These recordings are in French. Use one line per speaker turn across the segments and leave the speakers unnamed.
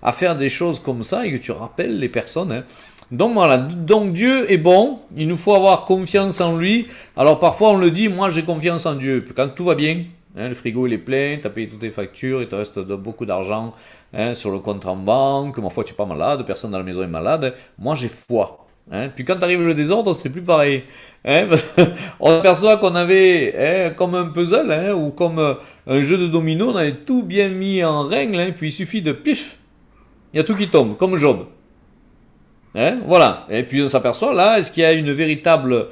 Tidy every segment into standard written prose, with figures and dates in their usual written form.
à faire des choses comme ça et que tu rappelles les personnes. Hein. Donc voilà, donc Dieu est bon, il nous faut avoir confiance en lui. Alors parfois on le dit, moi j'ai confiance en Dieu, quand tout va bien, hein, le frigo il est plein, tu as payé toutes tes factures, il te reste beaucoup d'argent hein, sur le compte en banque, ma foi tu n'es pas malade, personne dans la maison est malade, moi j'ai foi. Hein. Puis quand arrive le désordre, c'est plus pareil. Hein, parce on aperçoit qu'on avait, hein, comme un puzzle, hein, ou comme un jeu de domino, on avait tout bien mis en règle, hein, puis il suffit de pif, il y a tout qui tombe, comme Job. Hein, voilà. Et puis on s'aperçoit là, est-ce qu'il y a une véritable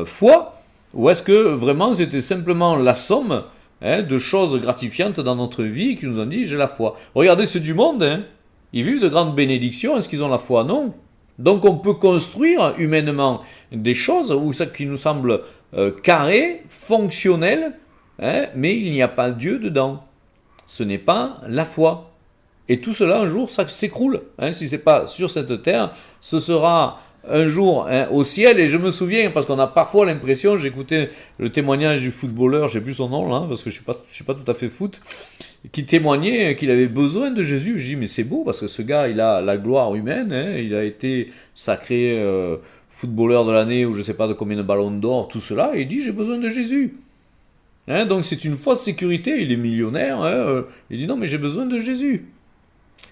foi ou est-ce que vraiment c'était simplement la somme hein, de choses gratifiantes dans notre vie qui nous ont dit j'ai la foi. Regardez ceux du monde, hein, ils vivent de grandes bénédictions, est-ce qu'ils ont la foi? Non. Donc on peut construire humainement des choses où ça qui nous semble carré, fonctionnel, hein, mais il n'y a pas Dieu dedans. Ce n'est pas la foi. Et tout cela, un jour, ça s'écroule. Hein, si ce n'est pas sur cette terre, ce sera un jour hein, au ciel. Et je me souviens, parce qu'on a parfois l'impression, j'écoutais le témoignage du footballeur, je ne sais plus son nom, là, parce que je ne suis pas tout à fait foot, qui témoignait qu'il avait besoin de Jésus. Je dis, mais c'est beau, parce que ce gars, il a la gloire humaine, hein, il a été sacré footballeur de l'année, ou je ne sais pas de combien de ballons d'or, tout cela, et il dit, j'ai besoin de Jésus. Hein, donc c'est une fausse sécurité, il est millionnaire, hein, il dit, non, mais j'ai besoin de Jésus.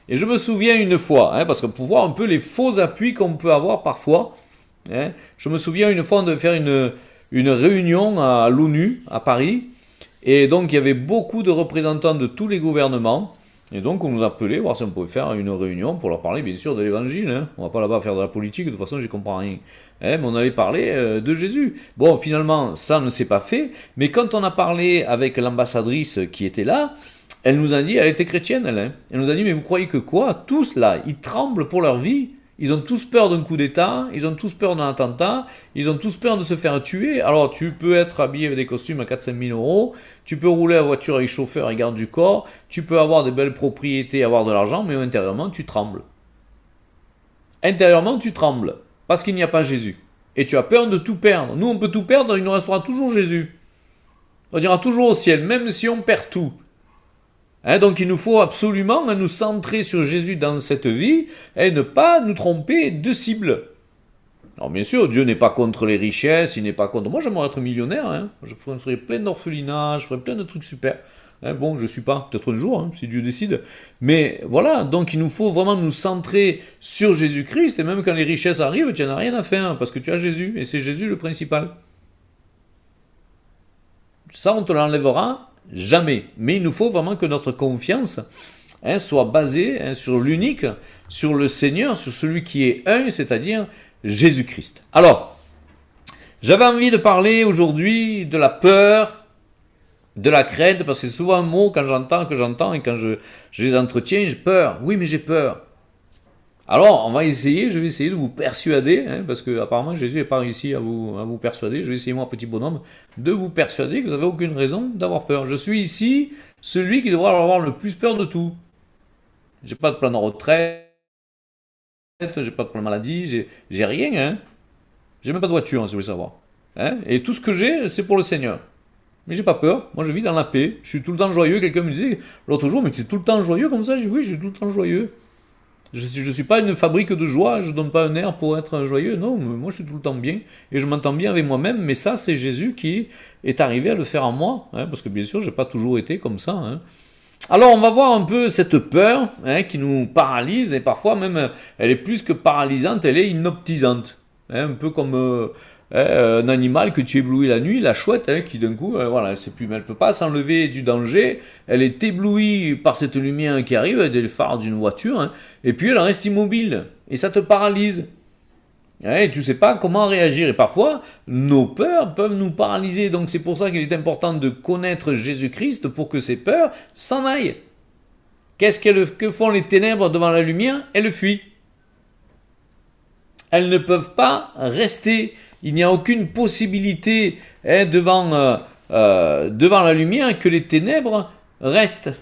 Et je me souviens une fois, hein, parce que pour voir un peu les faux appuis qu'on peut avoir parfois, hein, je me souviens une fois de faire une réunion à l'ONU, à Paris, et donc il y avait beaucoup de représentants de tous les gouvernements, et donc on nous appelait voir si on pouvait faire une réunion pour leur parler bien sûr de l'évangile, hein. On ne va pas là-bas faire de la politique, de toute façon j'y comprends rien, hein, mais on allait parler de Jésus. Bon, finalement ça ne s'est pas fait, mais quand on a parlé avec l'ambassadrice qui était là, elle nous a dit, elle était chrétienne, elle. Hein. Elle nous a dit, mais vous croyez que quoi? Tous là, ils tremblent pour leur vie. Ils ont tous peur d'un coup d'État, ils ont tous peur d'un attentat, ils ont tous peur de se faire tuer. Alors tu peux être habillé avec des costumes à 4-5 000 euros, tu peux rouler la voiture avec chauffeur et garde du corps, tu peux avoir des belles propriétés, avoir de l'argent, mais intérieurement tu trembles. Intérieurement tu trembles, parce qu'il n'y a pas Jésus. Et tu as peur de tout perdre. Nous on peut tout perdre, il nous restera toujours Jésus. On ira toujours au ciel, même si on perd tout. Hein, donc il nous faut absolument nous centrer sur Jésus dans cette vie et ne pas nous tromper de cible. Alors bien sûr, Dieu n'est pas contre les richesses, il n'est pas contre... Moi j'aimerais être millionnaire, hein. Je ferais plein d'orphelinats, je ferais plein de trucs super. Hein, bon, je ne suis pas, peut-être un jour, hein, si Dieu décide. Mais voilà, donc il nous faut vraiment nous centrer sur Jésus-Christ, et même quand les richesses arrivent, tu n'en as rien à faire, parce que tu as Jésus, et c'est Jésus le principal. Ça, on te l'enlèvera jamais. Mais il nous faut vraiment que notre confiance hein, soit basée hein, sur l'unique, sur le Seigneur, sur celui qui est un, c'est-à-dire Jésus-Christ. Alors, j'avais envie de parler aujourd'hui de la peur, de la crainte, parce que c'est souvent un mot que j'entends et quand je les entretiens, j'ai peur. Oui, mais j'ai peur. Alors, je vais essayer de vous persuader, hein, parce que apparemment Jésus n'est pas réussi à vous persuader, je vais essayer moi, petit bonhomme, de vous persuader que vous n'avez aucune raison d'avoir peur. Je suis ici celui qui devra avoir le plus peur de tout. J'ai pas de plan de retraite, j'ai pas de plan de maladie, j'ai rien, hein. J'ai même pas de voiture, hein, si vous voulez savoir. Hein, et tout ce que j'ai, c'est pour le Seigneur. Mais j'ai pas peur, moi je vis dans la paix, je suis tout le temps joyeux. Quelqu'un me disait l'autre jour, mais tu es tout le temps joyeux comme ça? Je dis oui, je suis tout le temps joyeux. Je ne suis pas une fabrique de joie, je ne donne pas un air pour être joyeux, non, moi je suis tout le temps bien, et je m'entends bien avec moi-même, mais ça c'est Jésus qui est arrivé à le faire en moi, hein, parce que bien sûr je n'ai pas toujours été comme ça. Hein. Alors on va voir un peu cette peur hein, qui nous paralyse, et parfois même elle est plus que paralysante, elle est hypnotisante, hein, un peu comme un animal que tu éblouis la nuit, la chouette, hein, qui d'un coup, voilà, elle sait plus, mais elle ne peut pas s'enlever du danger, elle est éblouie par cette lumière qui arrive, des phares d'une voiture, hein, et puis elle reste immobile, et ça te paralyse. Et tu ne sais pas comment réagir, et parfois, nos peurs peuvent nous paralyser, donc c'est pour ça qu'il est important de connaître Jésus-Christ pour que ces peurs s'en aillent. Que font les ténèbres devant la lumière? Elles fuient. Elles ne peuvent pas rester. Il n'y a aucune possibilité hein, devant la lumière que les ténèbres restent.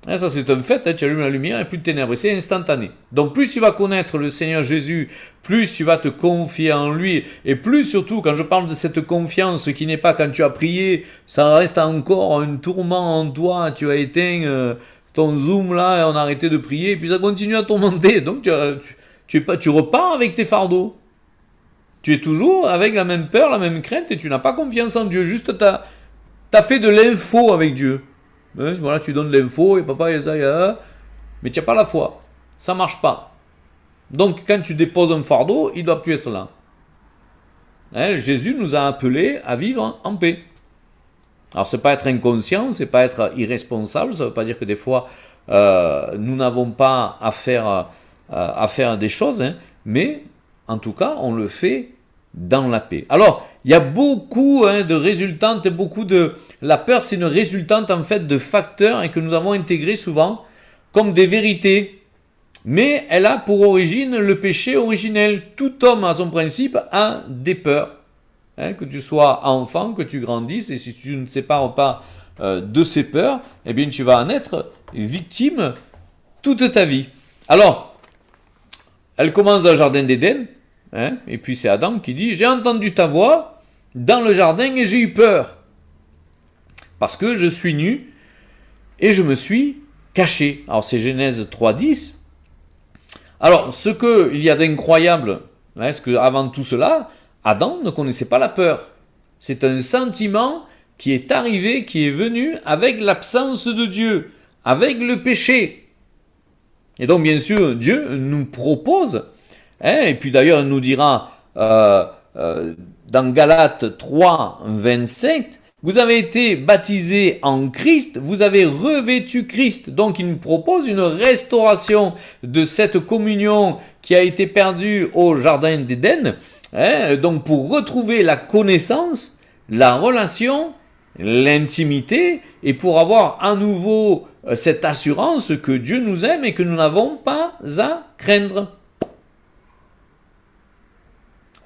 Hein, ça c'est un fait, hein, tu allumes la lumière et plus de ténèbres, et c'est instantané. Donc plus tu vas connaître le Seigneur Jésus, plus tu vas te confier en lui, et plus surtout quand je parle de cette confiance qui n'est pas quand tu as prié, ça reste encore un tourment en toi, tu as éteint ton Zoom là, on a arrêté de prier, et puis ça continue à tourmenter. Donc tu repars avec tes fardeaux. Tu es toujours avec la même peur, la même crainte, et tu n'as pas confiance en Dieu. Juste, tu as fait de l'info avec Dieu. Hein, voilà, tu donnes l'info, et papa, et ça, mais tu n'as pas la foi. Ça ne marche pas. Donc, quand tu déposes un fardeau, il ne doit plus être là. Hein, Jésus nous a appelés à vivre en paix. Alors, ce n'est pas être inconscient, ce n'est pas être irresponsable, ça ne veut pas dire que des fois, nous n'avons pas à faire des choses, hein, mais en tout cas, on le fait dans la paix. Alors, il y a beaucoup de résultantes, la peur, c'est une résultante en fait de facteurs et que nous avons intégrés souvent comme des vérités. Mais elle a pour origine le péché originel. Tout homme à son principe a des peurs. Hein, que tu sois enfant, que tu grandisses, et si tu ne te sépares pas de ces peurs, eh bien tu vas en être victime toute ta vie. Alors, elle commence dans le jardin d'Éden, hein, et puis c'est Adam qui dit « J'ai entendu ta voix dans le jardin et j'ai eu peur, parce que je suis nu et je me suis caché. » Alors c'est Genèse 3.10. Alors, ce qu'il y a d'incroyable, hein, c'est qu'avant tout cela, Adam ne connaissait pas la peur. C'est un sentiment qui est arrivé, qui est venu avec l'absence de Dieu, avec le péché. Et donc, bien sûr, Dieu nous propose, hein, et puis d'ailleurs, il nous dira dans Galates 3, 27, vous avez été baptisés en Christ, vous avez revêtu Christ. Donc, il nous propose une restauration de cette communion qui a été perdue au jardin d'Éden. Hein, donc, pour retrouver la connaissance, la relation, l'intimité, et pour avoir à nouveau cette assurance que Dieu nous aime et que nous n'avons pas à craindre.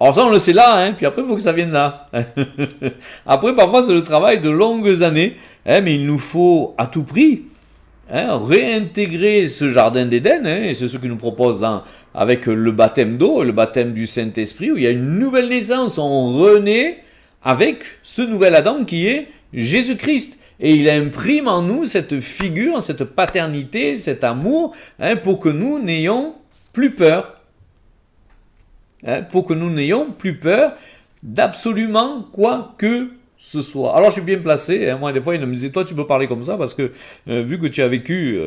Alors ça, on le sait là, hein, puis après, il faut que ça vienne là. Après, parfois, c'est le travail de longues années, hein, mais il nous faut à tout prix réintégrer ce jardin d'Éden, hein, et c'est ce qu'il nous propose avec le baptême d'eau, le baptême du Saint-Esprit, où il y a une nouvelle naissance, on renaît avec ce nouvel Adam qui est Jésus-Christ. Et il imprime en nous cette figure, cette paternité, cet amour, hein, pour que nous n'ayons plus peur. Hein, pour que nous n'ayons plus peur d'absolument quoi que ce soit. Alors je suis bien placé, hein, moi des fois il me disait toi tu peux parler comme ça parce que vu que tu as vécu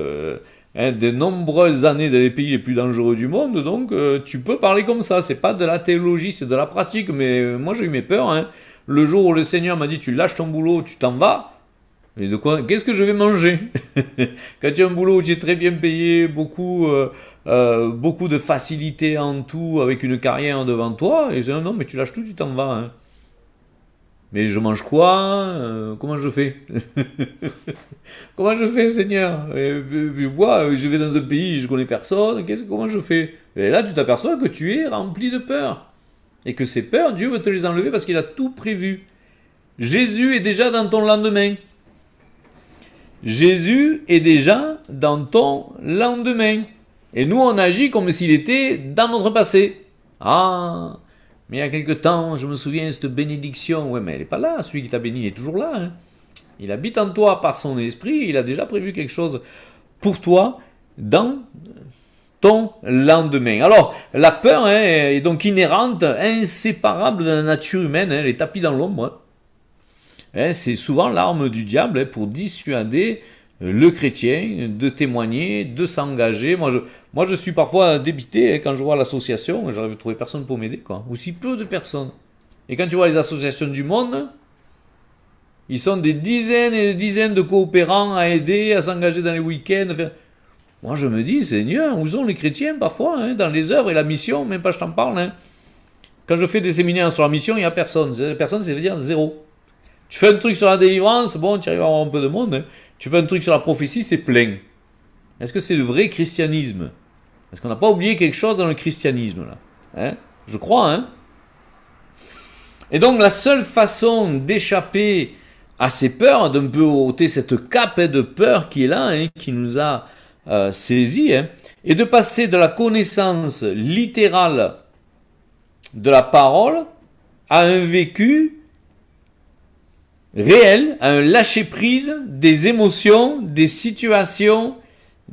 de nombreuses années dans les pays les plus dangereux du monde, donc tu peux parler comme ça, c'est pas de la théologie, c'est de la pratique, mais moi j'ai eu mes peurs, hein. Le jour où le Seigneur m'a dit tu lâches ton boulot, tu t'en vas, et de quoi, qu'est-ce que je vais manger? Quand tu as un boulot où tu es très bien payé, beaucoup de facilité en tout, avec une carrière devant toi, et c'est non, mais tu lâches tout, tu t'en vas. Hein. Mais je mange quoi? Comment je fais? Comment je fais, Seigneur? Moi, je vais dans un pays, je connais personne, comment je fais? Et là, tu t'aperçois que tu es rempli de peur. Et que ces peurs, Dieu veut te les enlever parce qu'il a tout prévu. Jésus est déjà dans ton lendemain. Jésus est déjà dans ton lendemain. Et nous, on agit comme s'il était dans notre passé. Ah, mais il y a quelque temps, je me souviens de cette bénédiction. Ouais, mais elle n'est pas là. Celui qui t'a béni, il est toujours là. Hein. Il habite en toi par son esprit. Il a déjà prévu quelque chose pour toi dans ton lendemain. Alors, la peur est donc inhérente, inséparable de la nature humaine. Elle est tapie dans l'ombre. C'est souvent l'arme du diable pour dissuader le chrétien de témoigner, de s'engager. Moi, je suis parfois débité quand je vois l'association, j'arrive à trouver personne pour m'aider, quoi. Aussi peu de personnes. Et quand tu vois les associations du monde, ils sont des dizaines et des dizaines de coopérants à aider, à s'engager dans les week-ends. Moi, je me dis, Seigneur, où sont les chrétiens parfois, hein, dans les œuvres et la mission, même pas je t'en parle. Hein. Quand je fais des séminaires sur la mission, il n'y a personne. Personne, ça veut dire zéro. Tu fais un truc sur la délivrance, bon, tu arrives à avoir un peu de monde. Hein. Tu fais un truc sur la prophétie, c'est plein. Est-ce que c'est le vrai christianisme? Est-ce qu'on n'a pas oublié quelque chose dans le christianisme là, hein? Je crois, hein. Et donc, la seule façon d'échapper à ces peurs, d'un peu ôter cette cape de peur qui est là, hein, qui nous a saisis, hein, et de passer de la connaissance littérale de la parole à un vécu réel, à un lâcher-prise des émotions, des situations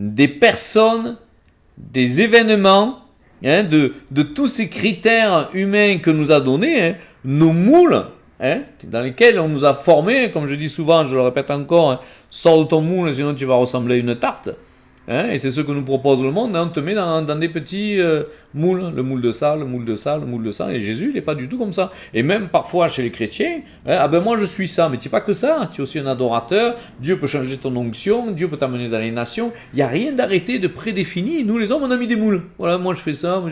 des personnes, des événements, hein, de tous ces critères humains que nous a donnés, hein, nos moules, hein, dans lesquels on nous a formés, comme je dis souvent, je le répète encore, hein, sors de ton moule, sinon tu vas ressembler à une tarte. Hein, et c'est ce que nous propose le monde, hein, on te met dans des petits moules, le moule de ça, le moule de ça, le moule de ça, et Jésus, il n'est pas du tout comme ça. Et même parfois chez les chrétiens, hein, ah ben moi je suis ça, mais tu n'es pas que ça, tu es aussi un adorateur, Dieu peut changer ton onction, Dieu peut t'amener dans les nations, il n'y a rien d'arrêté, de prédéfini, nous les hommes on a mis des moules, voilà, moi je fais ça,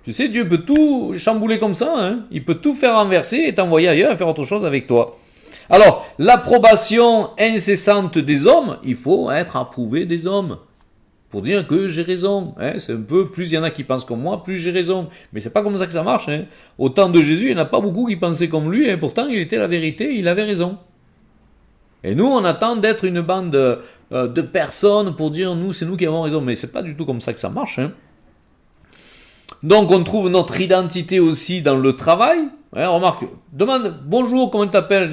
tu sais, Dieu peut tout chambouler comme ça, hein, il peut tout faire renverser et t'envoyer ailleurs et faire autre chose avec toi. Alors, l'approbation incessante des hommes, il faut être approuvé des hommes pour dire que j'ai raison. Hein, c'est un peu, plus il y en a qui pensent comme moi, plus j'ai raison. Mais c'est pas comme ça que ça marche. Hein. Au temps de Jésus, il n'y en a pas beaucoup qui pensaient comme lui, et pourtant il était la vérité, il avait raison. Et nous, on attend d'être une bande de personnes pour dire nous, c'est nous qui avons raison. Mais c'est pas du tout comme ça que ça marche. Hein. Donc, on trouve notre identité aussi dans le travail. Hein, remarque, demande bonjour, comment tu t'appelles?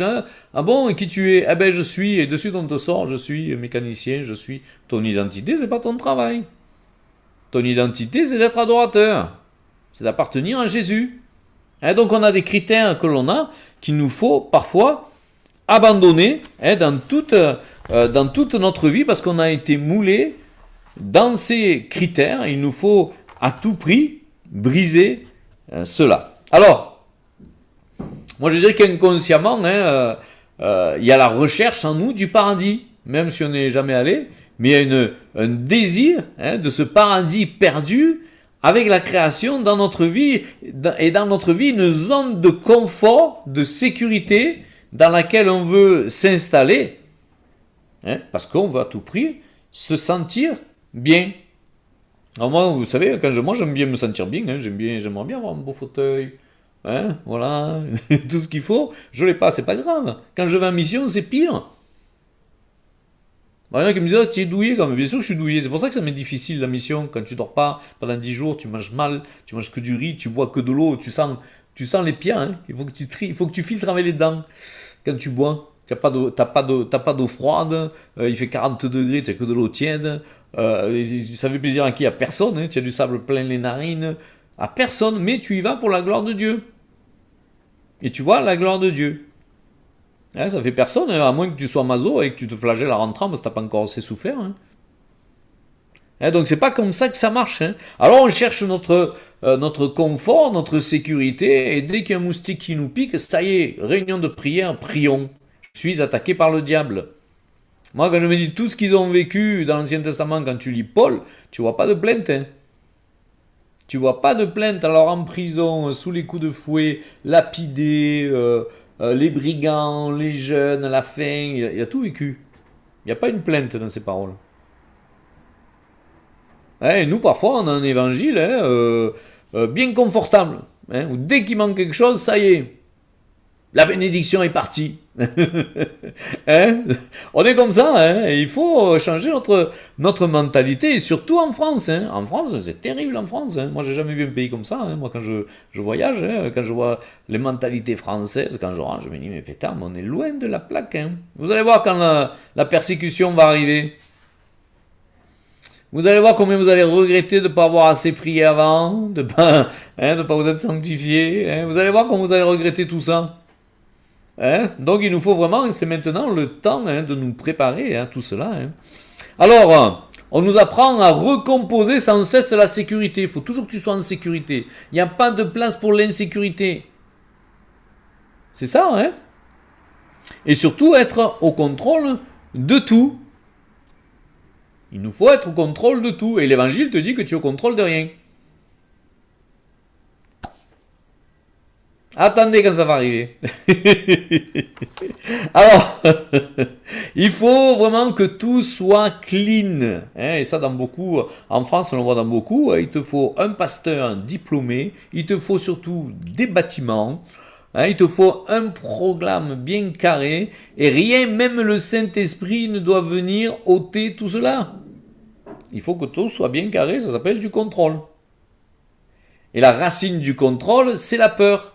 Ah bon, et qui tu es? Eh ben je suis, et dessus on te sort, je suis mécanicien, je suis. Ton identité, c'est pas ton travail. Ton identité, c'est d'être adorateur. C'est d'appartenir à Jésus. Hein, donc on a des critères que l'on a, qu'il nous faut parfois abandonner hein, dans toute notre vie, parce qu'on a été moulé dans ces critères. Il nous faut à tout prix briser cela. Alors, moi, je dirais qu'inconsciemment, hein, il y a la recherche en nous du paradis, même si on n'est jamais allé, mais il y a un désir hein, de ce paradis perdu avec la création dans notre vie, et dans notre vie, une zone de confort, de sécurité dans laquelle on veut s'installer, hein, parce qu'on veut à tout prix se sentir bien. Alors moi, vous savez, quand moi j'aime bien me sentir bien, hein, j'aimerais bien avoir un beau fauteuil, hein, voilà, tout ce qu'il faut, je l'ai pas, c'est pas grave. Quand je vais en mission, c'est pire. Il y en a qui me disent, ah, tu es douillé quand même. Bien sûr que je suis douillé, c'est pour ça que ça m'est difficile la mission. Quand tu dors pas pendant 10 jours, tu manges mal, tu manges que du riz, tu bois que de l'eau, tu sens les pieds, hein. Il faut que tu tries, il faut que tu filtres avec les dents quand tu bois. T'as pas d'eau froide, il fait 40 degrés, tu n'as que de l'eau tiède. Ça fait plaisir à qui? À personne, hein, tu as du sable plein les narines, à personne, mais tu y vas pour la gloire de Dieu. Et tu vois la gloire de Dieu. Hein, ça fait personne, hein, à moins que tu sois maso et que tu te flagelles en rentrant parce que tu n'as pas encore assez souffert. Hein. Hein, donc c'est pas comme ça que ça marche. Hein. Alors on cherche notre confort, notre sécurité, et dès qu'il y a un moustique qui nous pique, ça y est, réunion de prière, prions. Je suis attaqué par le diable. Moi, quand je me dis tout ce qu'ils ont vécu dans l'Ancien Testament, quand tu lis Paul, tu vois pas de plainte. Hein. Tu vois pas de plainte. Alors en prison, sous les coups de fouet, lapidé, les brigands, les jeunes, la faim, il a tout vécu. Il n'y a pas une plainte dans ces paroles. Hein, et nous, parfois, on a un évangile hein, bien confortable. Hein, où dès qu'il manque quelque chose, ça y est. La bénédiction est partie. Hein, on est comme ça, hein, et il faut changer notre mentalité, et surtout en France. Hein. En France, c'est terrible en France. Hein. Moi, j'ai jamais vu un pays comme ça. Hein. Moi, quand je voyage, hein, quand je vois les mentalités françaises, quand je rentre, je me dis, mais putain, on est loin de la plaque. Hein. Vous allez voir quand la persécution va arriver. Vous allez voir combien vous allez regretter de ne pas avoir assez prié avant, de pas vous être sanctifié. Hein. Vous allez voir comment vous allez regretter tout ça. Hein? Donc il nous faut vraiment, c'est maintenant le temps hein, de nous préparer à hein, tout cela. Hein. Alors, on nous apprend à recomposer sans cesse la sécurité. Il faut toujours que tu sois en sécurité. Il n'y a pas de place pour l'insécurité. C'est ça, hein? Et surtout être au contrôle de tout. Il nous faut être au contrôle de tout. Et l'évangile te dit que tu es au contrôle de rien. Attendez quand ça va arriver. Alors, il faut vraiment que tout soit clean. Hein, et ça, dans beaucoup, en France, on le voit dans beaucoup. Il te faut un pasteur diplômé. Il te faut surtout des bâtiments. Hein, il te faut un programme bien carré. Et rien, même le Saint-Esprit, ne doit venir ôter tout cela. Il faut que tout soit bien carré. Ça s'appelle du contrôle. Et la racine du contrôle, c'est la peur.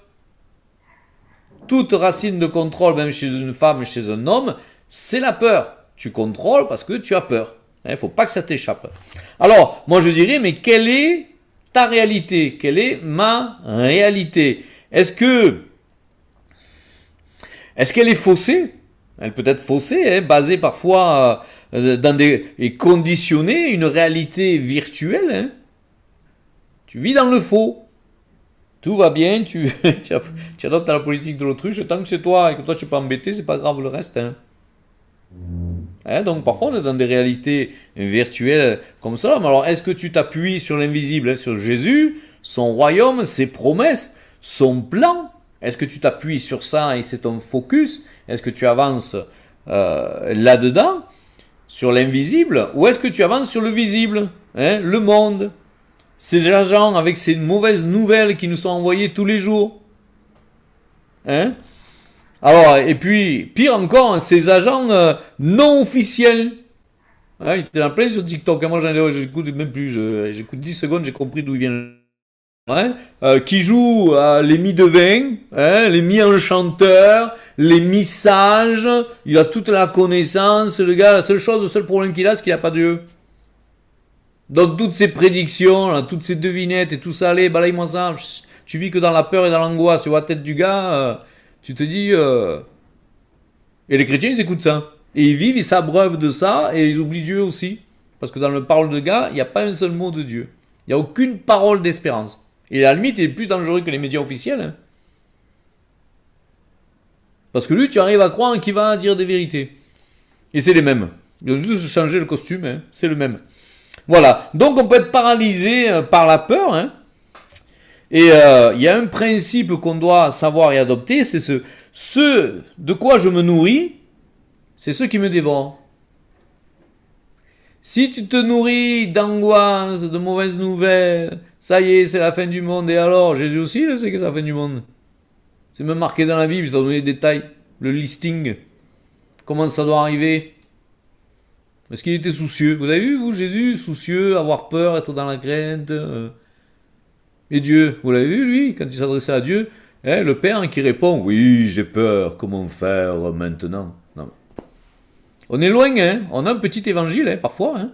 Toute racine de contrôle, même chez une femme, chez un homme, c'est la peur. Tu contrôles parce que tu as peur. Il ne faut pas que ça t'échappe. Alors, moi je dirais, mais quelle est ta réalité? Quelle est ma réalité? Est-ce qu'elle est faussée? Elle peut être faussée, hein, basée parfois et conditionnée, une réalité virtuelle. Hein. Tu vis dans le faux. Tout va bien, tu adoptes la politique de l'autruche, tant que c'est toi et que toi tu peux embêter, c'est pas grave le reste. Hein. Hein, donc parfois on est dans des réalités virtuelles comme ça. Mais alors est-ce que tu t'appuies sur l'invisible, hein, sur Jésus, son royaume, ses promesses, son plan? Est-ce que tu t'appuies sur ça et c'est ton focus? Est-ce que tu avances là-dedans, sur l'invisible, ou est-ce que tu avances sur le visible, hein, le monde? Ces agents avec ces mauvaises nouvelles qui nous sont envoyées tous les jours. Hein? Alors, et puis, pire encore, ces agents non officiels. Hein, il était en plein sur TikTok. Hein, moi, j'écoute même plus. J'écoute 10 secondes, j'ai compris d'où il vient. Hein, qui jouent les mi-devins, hein, les mi-enchanteurs, les mi-sages. Il a toute la connaissance. Le gars, le seul problème qu'il a, c'est qu'il n'a pas Dieu. Donc toutes ces prédictions, là, toutes ces devinettes et tout ça, allez, balaye-moi ça. Tu vis que dans la peur et dans l'angoisse. Tu vois la tête du gars, tu te dis... Et les chrétiens, ils écoutent ça. Et ils vivent, ils s'abreuvent de ça, et ils oublient Dieu aussi. Parce que dans le parole de gars, il n'y a pas un seul mot de Dieu. Il n'y a aucune parole d'espérance. Et à la limite, il est plus dangereux que les médias officiels. Hein. Parce que lui, tu arrives à croire qu'il va dire des vérités. Et c'est les mêmes. Ils ont juste changé le costume, hein. C'est le même. Voilà, donc on peut être paralysé par la peur. Hein. Et il y a un principe qu'on doit savoir et adopter, c'est ce de quoi je me nourris, c'est ce qui me dévore. Si tu te nourris d'angoisse, de mauvaises nouvelles, ça y est, c'est la fin du monde. Et alors, Jésus aussi, il sait que c'est la fin du monde. C'est même marqué dans la Bible, il t'a donné les détails, le listing, comment ça doit arriver. Parce qu'il était soucieux. Vous avez vu, vous, Jésus, soucieux, avoir peur, être dans la crainte. Et Dieu, vous l'avez vu, lui, quand il s'adressait à Dieu, hein, le Père qui répond, oui, j'ai peur, comment faire maintenant? Non. On est loin, hein. On a un petit évangile, hein, parfois. Hein.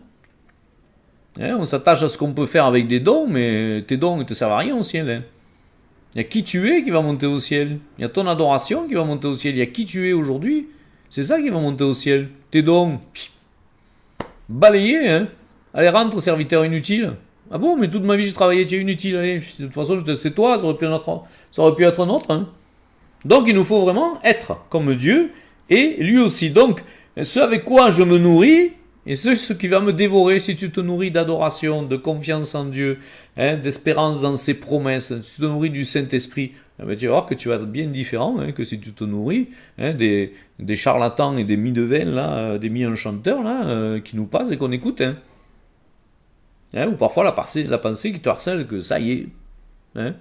Hein, on s'attache à ce qu'on peut faire avec des dons, mais tes dons ne te servent à rien au ciel. Hein. Il y a qui tu es qui va monter au ciel. Il y a ton adoration qui va monter au ciel. Il y a qui tu es aujourd'hui. C'est ça qui va monter au ciel. Tes dons, balayé, hein. Allez, rentre, serviteur inutile. Ah bon, mais toute ma vie j'ai travaillé, tu es inutile. Allez, de toute façon, c'est toi, ça aurait pu être un autre. Hein. Donc, il nous faut vraiment être comme Dieu et lui aussi. Donc, ce avec quoi je me nourris, et ce qui va me dévorer, si tu te nourris d'adoration, de confiance en Dieu, hein, d'espérance dans ses promesses, si tu te nourris du Saint-Esprit, tu vas voir que tu vas être bien différent hein, que si tu te nourris hein, des charlatans et des mi-devins, là, des mi-enchanteurs là, qui nous passent et qu'on écoute. Hein. Hein, ou parfois la pensée qui te harcèle que ça y est. Hein.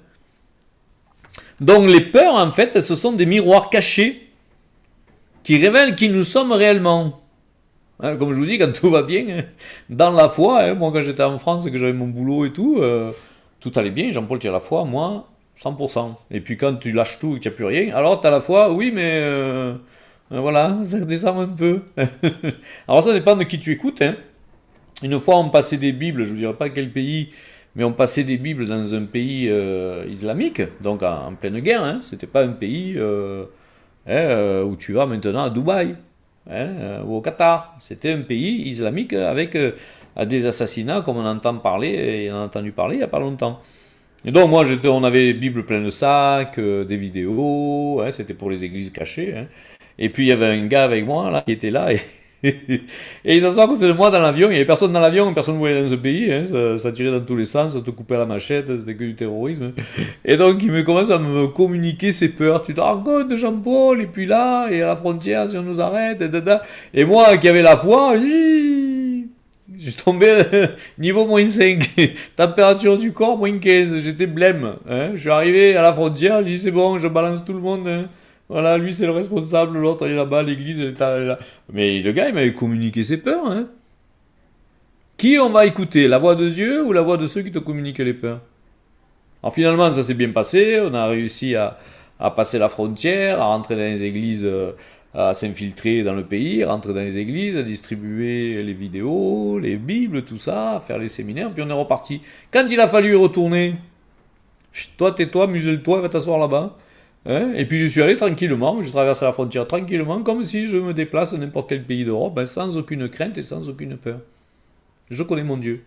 Donc les peurs, en fait, ce sont des miroirs cachés qui révèlent qui nous sommes réellement. Hein, comme je vous dis, quand tout va bien, hein, dans la foi, hein, moi quand j'étais en France et que j'avais mon boulot et tout, tout allait bien, Jean-Paul, tu as la foi, moi, 100%. Et puis quand tu lâches tout et que tu n'as plus rien, alors tu as la foi, oui, mais voilà, ça descend un peu. Alors ça dépend de qui tu écoutes. Hein. Une fois, on passait des Bibles, je ne vous dirai pas quel pays, mais on passait des Bibles dans un pays islamique, donc en pleine guerre. Hein. C'était pas un pays où tu vas maintenant à Dubaï. Hein, ou au Qatar. C'était un pays islamique avec des assassinats comme on entend parler et on a entendu parler il n'y a pas longtemps. Et donc moi on avait des Bibles pleines de sacs, des vidéos, hein, c'était pour les églises cachées. Hein. Et puis il y avait un gars avec moi là qui était là et et il s'assoit à côté de moi dans l'avion, il n'y avait personne dans l'avion, personne ne voulait aller dans ce pays, hein, ça tirait dans tous les sens, ça te coupait à la machette, c'était que du terrorisme. Et donc il commence à me communiquer ses peurs, tu te rends compte de Jean-Paul, et puis là, et à la frontière, si on nous arrête, et moi qui avais la foi, je suis tombé niveau -5, température du corps -15, j'étais blême, hein. Je suis arrivé à la frontière, je dis c'est bon, je balance tout le monde, hein. Voilà, lui c'est le responsable, l'autre il est là-bas, l'église elle est là. Mais le gars il m'avait communiqué ses peurs. Hein. Qui on va écouter, la voix de Dieu ou la voix de ceux qui te communiquent les peurs? Alors finalement ça s'est bien passé, on a réussi à passer la frontière, à rentrer dans les églises à s'infiltrer dans le pays, rentrer dans les églises, à distribuer les vidéos, les Bibles, tout ça, à faire les séminaires, puis on est reparti. Quand il a fallu y retourner, toi, tais-toi, muselle-toi, va t'asseoir là-bas. Hein, et puis je suis allé tranquillement, je traversé la frontière tranquillement, comme si je me déplace dans n'importe quel pays d'Europe, ben, sans aucune crainte et sans aucune peur. Je connais mon Dieu.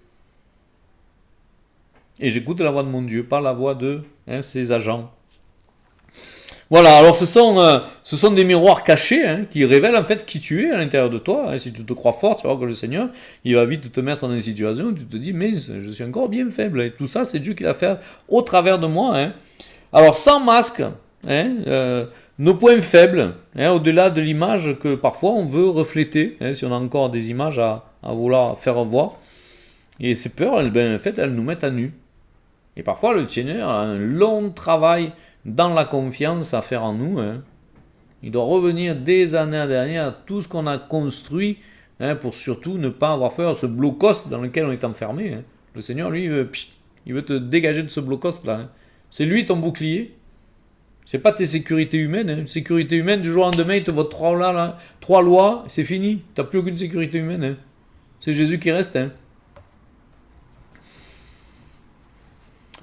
Et j'écoute la voix de mon Dieu, pas la voix de ses agents. Voilà, alors ce sont des miroirs cachés qui révèlent en fait qui tu es à l'intérieur de toi. Si tu te crois fort, tu vas voir que le Seigneur, il va vite te mettre dans une situation où tu te dis, mais je suis encore bien faible. Et tout ça, c'est Dieu qui l'a fait au travers de moi. Alors, sans masque, nos points faibles, au-delà de l'image que parfois on veut refléter, si on a encore des images à vouloir faire voir. Et ces peurs, en fait, elles nous mettent à nu. Et parfois, le Seigneur a un long travail dans la confiance à faire en nous. Il doit revenir des années à tout ce qu'on a construit pour surtout ne pas avoir peur de ce blocos dans lequel on est enfermé. Le Seigneur, lui, il veut te dégager de ce blocos-là. C'est lui ton bouclier. C'est pas tes sécurités humaines. Une sécurité humaine, du jour au lendemain, il te vote trois lois, c'est fini. Tu n'as plus aucune sécurité humaine. C'est Jésus qui reste.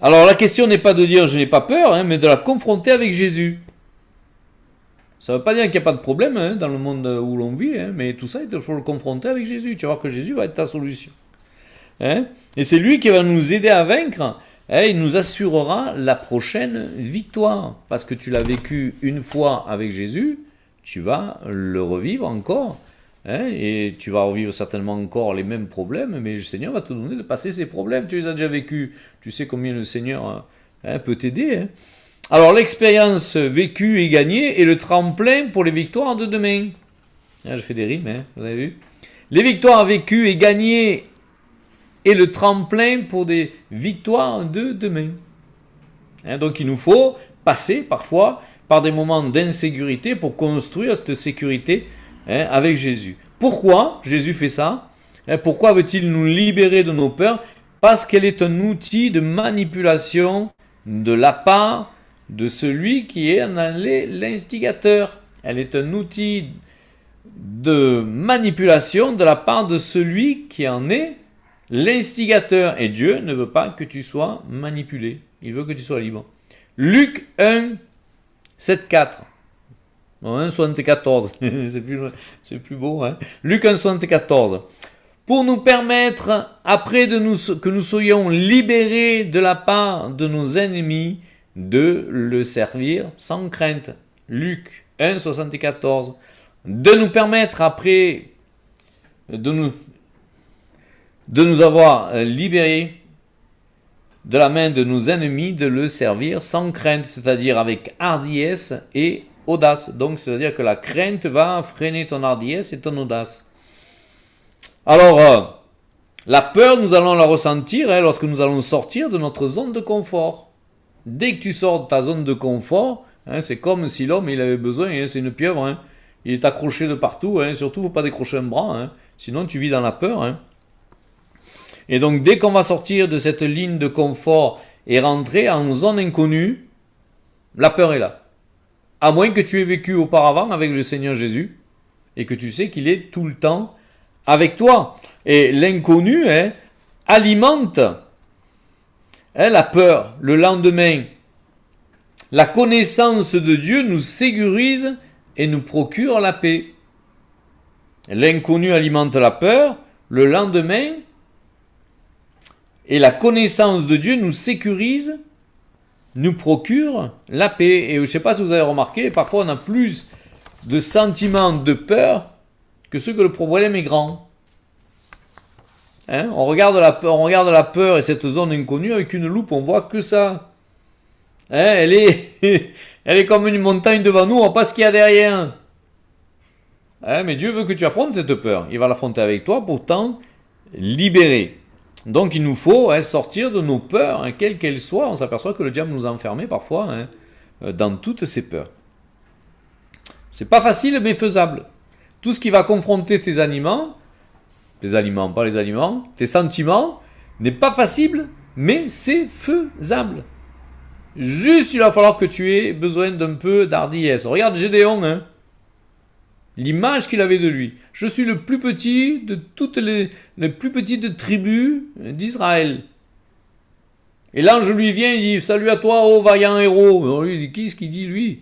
Alors la question n'est pas de dire je n'ai pas peur, mais de la confronter avec Jésus. Ça ne veut pas dire qu'il n'y a pas de problème dans le monde où l'on vit, mais tout ça, il faut le confronter avec Jésus. Tu vas voir que Jésus va être ta solution. Et c'est lui qui va nous aider à vaincre. Il nous assurera la prochaine victoire. Parce que tu l'as vécu une fois avec Jésus, tu vas le revivre encore. Et tu vas revivre certainement encore les mêmes problèmes, mais le Seigneur va te donner de passer ces problèmes. Tu les as déjà vécus. Tu sais combien le Seigneur peut t'aider. Alors l'expérience vécue et gagnée est le tremplin pour les victoires de demain. Je fais des rimes, vous avez vu. Les victoires vécues et gagnées est le tremplin pour des victoires de demain. Donc il nous faut passer parfois par des moments d'insécurité pour construire cette sécurité avec Jésus. Pourquoi Jésus fait ça? Pourquoi veut-il nous libérer de nos peurs? Parce qu'elle est un outil de manipulation de la part de celui qui est l'instigateur. Elle est un outil de manipulation de la part de celui qui en est l'instigateur. Et Dieu ne veut pas que tu sois manipulé. Il veut que tu sois libre. Luc 1, 7, 4. 1,74, c'est plus beau. Luc 1,74. Pour nous permettre, après que nous soyons libérés de la part de nos ennemis, de le servir sans crainte. Luc 1,74. De nous permettre, après de nous avoir libérés de la main de nos ennemis, de le servir sans crainte, c'est-à-dire avec hardiesse et audace. Donc, c'est-à-dire que la crainte va freiner ton hardiesse et ton audace. Alors, la peur, nous allons la ressentir lorsque nous allons sortir de notre zone de confort. Dès que tu sors de ta zone de confort, c'est comme si l'homme il avait besoin, c'est une pieuvre, il est accroché de partout, surtout il ne faut pas décrocher un bras, sinon tu vis dans la peur. Et donc, dès qu'on va sortir de cette ligne de confort et rentrer en zone inconnue, la peur est là. À moins que tu aies vécu auparavant avec le Seigneur Jésus et que tu sais qu'il est tout le temps avec toi. Et l'inconnu alimente la peur. Le lendemain, la connaissance de Dieu nous sécurise et nous procure la paix. L'inconnu alimente la peur. Le lendemain, et la connaissance de Dieu nous sécurise, nous procure la paix. Et je ne sais pas si vous avez remarqué, parfois on a plus de sentiments de peur que ceux que le problème est grand. On regarde la peur et cette zone inconnue avec une loupe, on voit que ça. Elle est comme une montagne devant nous, on ne voit pas ce qu'il y a derrière. Mais Dieu veut que tu affrontes cette peur. Il va l'affronter avec toi pour t'en libérer. Donc il nous faut sortir de nos peurs, quelles qu'elles soient. On s'aperçoit que le diable nous a enfermés parfois dans toutes ces peurs. C'est pas facile mais faisable. Tout ce qui va confronter tes sentiments n'est pas facile mais c'est faisable. Juste il va falloir que tu aies besoin d'un peu d'hardiesse. Regarde Gédéon. l'image qu'il avait de lui. Je suis le plus petit de toutes les plus petites tribus d'Israël. Et l'ange lui vient et dit, salut à toi, ô vaillant héros. On lui dit, qui est-ce qu'il dit lui?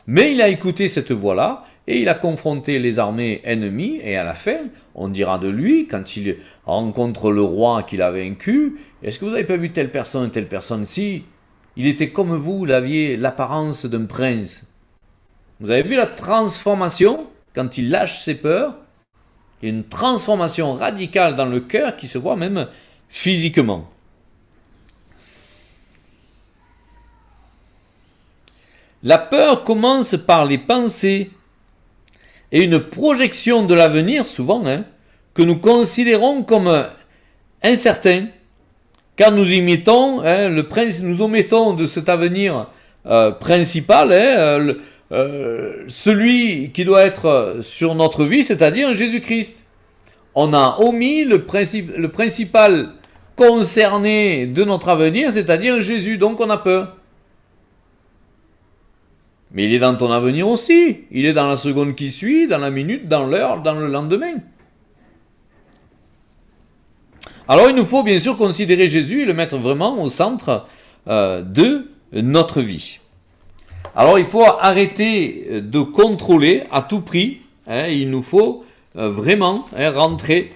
Mais il a écouté cette voix-là, et il a confronté les armées ennemies, et à la fin, on dira de lui, quand il rencontre le roi qu'il a vaincu, est-ce que vous n'avez pas vu telle personne? Si, il était comme vous, il aviez l'apparence d'un prince. Vous avez vu la transformation, quand il lâche ses peurs, il y a une transformation radicale dans le cœur qui se voit même physiquement. La peur commence par les pensées et une projection de l'avenir, souvent, que nous considérons comme incertain, car nous imitons, nous omettons de cet avenir principal, celui qui doit être sur notre vie, c'est-à-dire Jésus-Christ. On a omis le principal concerné de notre avenir, c'est-à-dire Jésus, donc on a peur. Mais il est dans ton avenir aussi. Il est dans la seconde qui suit, dans la minute, dans l'heure, dans le lendemain. Alors il nous faut bien sûr considérer Jésus et le mettre vraiment au centre de notre vie. Alors il faut arrêter de contrôler à tout prix. Il nous faut vraiment rentrer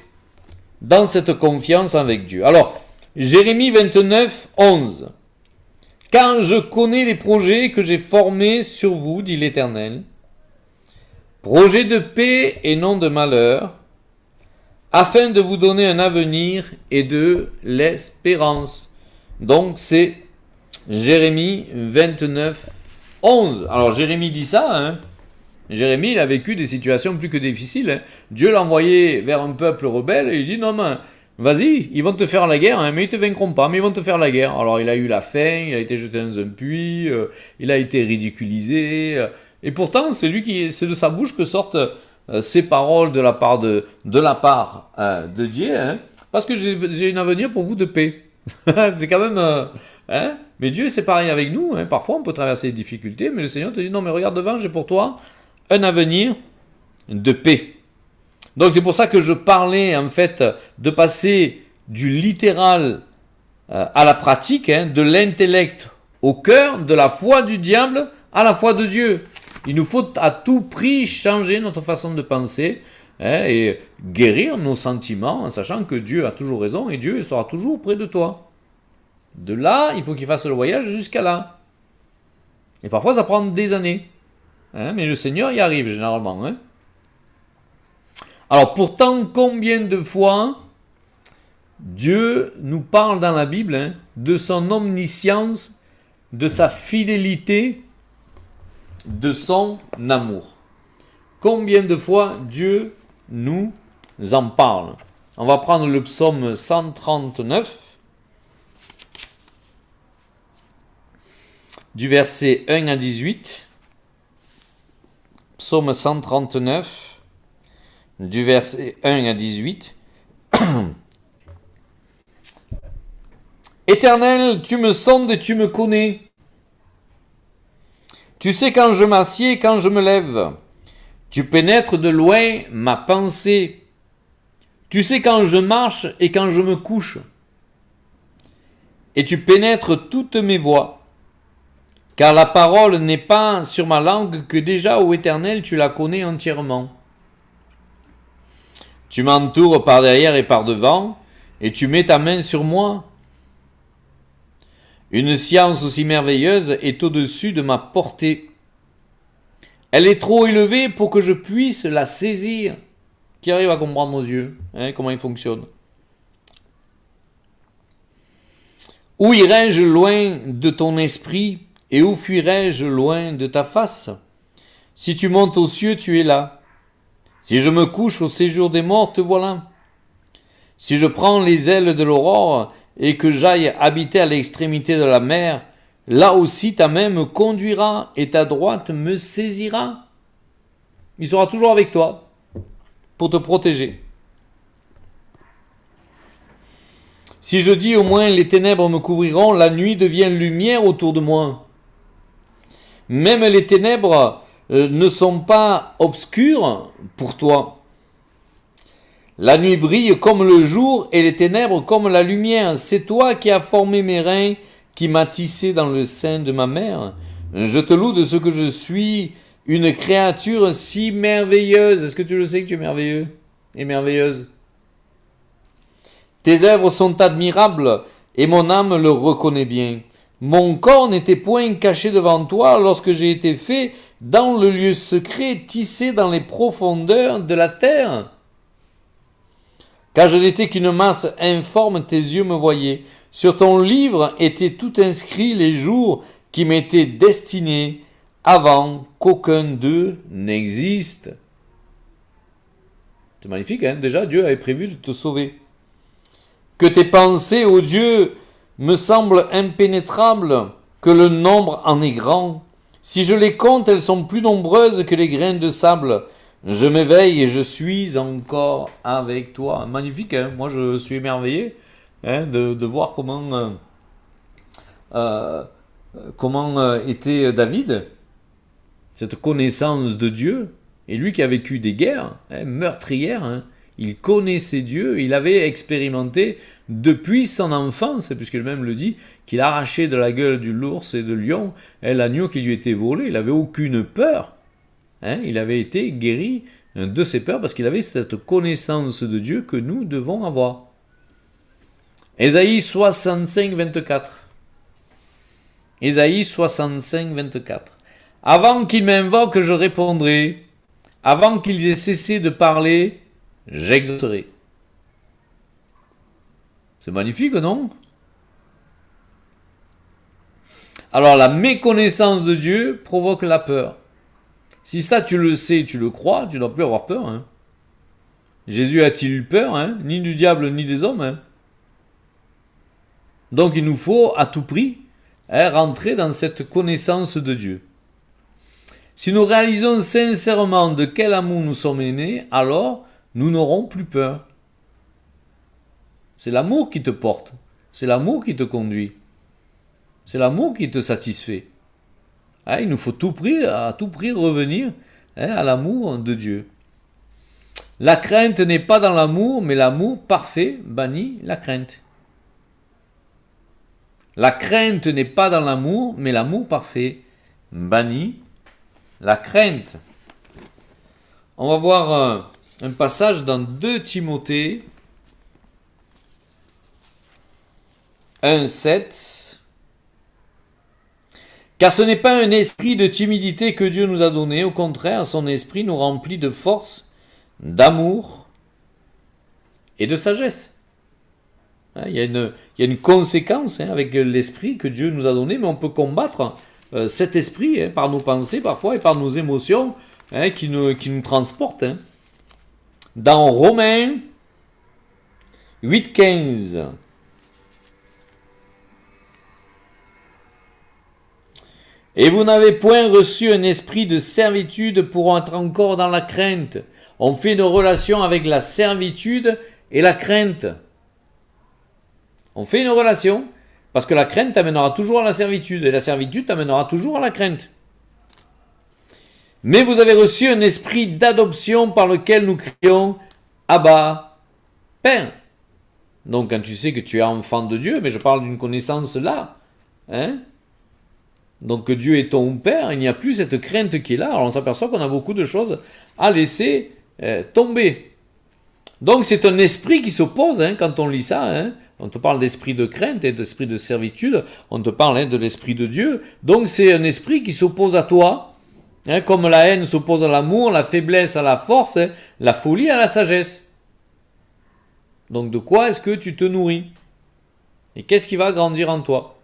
dans cette confiance avec Dieu. Alors, Jérémie 29, 11. Car je connais les projets que j'ai formés sur vous, dit l'Éternel, projets de paix et non de malheur, afin de vous donner un avenir et de l'espérance. Donc c'est Jérémie 29, 11. Alors Jérémie dit ça, Jérémie, il a vécu des situations plus que difficiles. Dieu l'a envoyé vers un peuple rebelle et il dit non mais vas-y, ils vont te faire la guerre, mais ils te vaincront pas, mais ils vont te faire la guerre. Alors il a eu la faim, il a été jeté dans un puits, il a été ridiculisé, et pourtant c'est de sa bouche que sortent ces paroles de la part de Dieu, parce que j'ai un avenir pour vous de paix. C'est quand même, mais Dieu c'est pareil avec nous, parfois on peut traverser des difficultés, mais le Seigneur te dit non mais regarde devant, j'ai pour toi un avenir de paix. Donc c'est pour ça que je parlais en fait de passer du littéral à la pratique, de l'intellect au cœur, de la foi du diable à la foi de Dieu. Il nous faut à tout prix changer notre façon de penser et guérir nos sentiments en sachant que Dieu a toujours raison et Dieu sera toujours près de toi. De là, il faut qu'il fasse le voyage jusqu'à là. Et parfois ça prend des années. Mais le Seigneur y arrive généralement. Alors pourtant, combien de fois Dieu nous parle dans la Bible de son omniscience, de sa fidélité, de son amour. Combien de fois Dieu nous en parle? On va prendre le psaume 139, du verset 1 à 18. Psaume 139. Du verset 1 à 18. Éternel, tu me sondes et tu me connais. Tu sais quand je m'assieds et quand je me lève. Tu pénètres de loin ma pensée. Tu sais quand je marche et quand je me couche. Et tu pénètres toutes mes voies. Car la parole n'est pas sur ma langue que déjà, ô Éternel, tu la connais entièrement. Tu m'entoures par derrière et par devant, et tu mets ta main sur moi. Une science aussi merveilleuse est au-dessus de ma portée. Elle est trop élevée pour que je puisse la saisir. Qui arrive à comprendre Dieu, comment il fonctionne? Où irai-je loin de ton esprit, et où fuirai-je loin de ta face? Si tu montes aux cieux, tu es là. Si je me couche au séjour des morts, te voilà. Si je prends les ailes de l'aurore et que j'aille habiter à l'extrémité de la mer, là aussi ta main me conduira et ta droite me saisira. Il sera toujours avec toi pour te protéger. Si je dis au moins les ténèbres me couvriront, la nuit devient lumière autour de moi. Même les ténèbres ne sont pas obscures pour toi. La nuit brille comme le jour et les ténèbres comme la lumière. C'est toi qui as formé mes reins, qui m'as tissé dans le sein de ma mère. Je te loue de ce que je suis une créature si merveilleuse. Est-ce que tu le sais que tu es merveilleux et merveilleuse? Tes œuvres sont admirables et mon âme le reconnaît bien. Mon corps n'était point caché devant toi lorsque j'ai été fait dans le lieu secret, tissé dans les profondeurs de la terre. Car je n'étais qu'une masse informe, tes yeux me voyaient. Sur ton livre étaient tout inscrits les jours qui m'étaient destinés avant qu'aucun d'eux n'existe. C'est magnifique, hein? Déjà, Dieu avait prévu de te sauver. Que tes pensées, ô Dieu, me semblent impénétrables, que le nombre en est grand. Si je les compte, elles sont plus nombreuses que les grains de sable. Je m'éveille et je suis encore avec toi. Magnifique, hein? Moi je suis émerveillé, hein, de voir comment était David, cette connaissance de Dieu, et lui qui a vécu des guerres, hein, meurtrières, hein, il connaissait Dieu, il avait expérimenté depuis son enfance, puisque lui-même le dit, qu'il arrachait de la gueule de l'ours et de lion l'agneau qui lui était volé, il n'avait aucune peur. Hein, il avait été guéri de ses peurs parce qu'il avait cette connaissance de Dieu que nous devons avoir. Ésaïe 65, 24. Ésaïe 65, 24. Avant qu'ils m'invoquent, je répondrai. Avant qu'ils aient cessé de parler, j'exaucerai. C'est magnifique, non? Alors, la méconnaissance de Dieu provoque la peur. Si ça, tu le sais, tu le crois, tu n'as plus avoir peur. Hein. Jésus a-t-il eu peur, hein? Ni du diable, ni des hommes. Hein. Donc, il nous faut, à tout prix, rentrer dans cette connaissance de Dieu. Si nous réalisons sincèrement de quel amour nous sommes aimés, alors nous n'aurons plus peur. C'est l'amour qui te porte. C'est l'amour qui te conduit. C'est l'amour qui te satisfait. Il nous faut à tout prix revenir à l'amour de Dieu. La crainte n'est pas dans l'amour, mais l'amour parfait bannit la crainte. La crainte n'est pas dans l'amour, mais l'amour parfait bannit la crainte. On va voir un passage dans 2 Timothée 1,7. Car ce n'est pas un esprit de timidité que Dieu nous a donné, au contraire, son esprit nous remplit de force, d'amour et de sagesse. Il y a une conséquence avec l'esprit que Dieu nous a donné, mais on peut combattre cet esprit par nos pensées parfois et par nos émotions qui nous transportent. Dans Romains 8,15. Et vous n'avez point reçu un esprit de servitude pour être encore dans la crainte. On fait une relation avec la servitude et la crainte. On fait une relation parce que la crainte t'amènera toujours à la servitude et la servitude t'amènera toujours à la crainte. Mais vous avez reçu un esprit d'adoption par lequel nous crions Abba, Père. Donc quand tu sais que tu es enfant de Dieu, mais je parle d'une connaissance là, donc que Dieu est ton Père, il n'y a plus cette crainte qui est là. Alors on s'aperçoit qu'on a beaucoup de choses à laisser tomber. Donc c'est un esprit qui s'oppose quand on lit ça. On te parle d'esprit de crainte et d'esprit de servitude. On te parle de l'esprit de Dieu. Donc c'est un esprit qui s'oppose à toi. Comme la haine s'oppose à l'amour, la faiblesse à la force, la folie à la sagesse. Donc de quoi est-ce que tu te nourris? Et qu'est-ce qui va grandir en toi?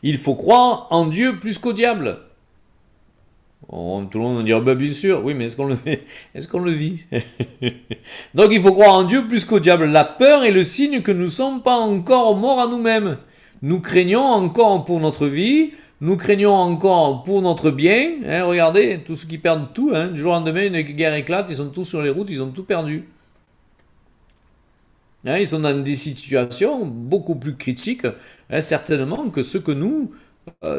Il faut croire en Dieu plus qu'au diable. Tout le monde va dire, bien sûr, oui, mais est-ce qu'on le fait? Est-ce qu'on le vit? Donc il faut croire en Dieu plus qu'au diable. La peur est le signe que nous ne sommes pas encore morts à nous-mêmes. Nous craignons encore pour notre vie, nous craignons encore pour notre bien. Regardez, tous ceux qui perdent tout, du jour au lendemain, une guerre éclate, ils sont tous sur les routes, ils ont tout perdu. Ils sont dans des situations beaucoup plus critiques, certainement, que ce que nous,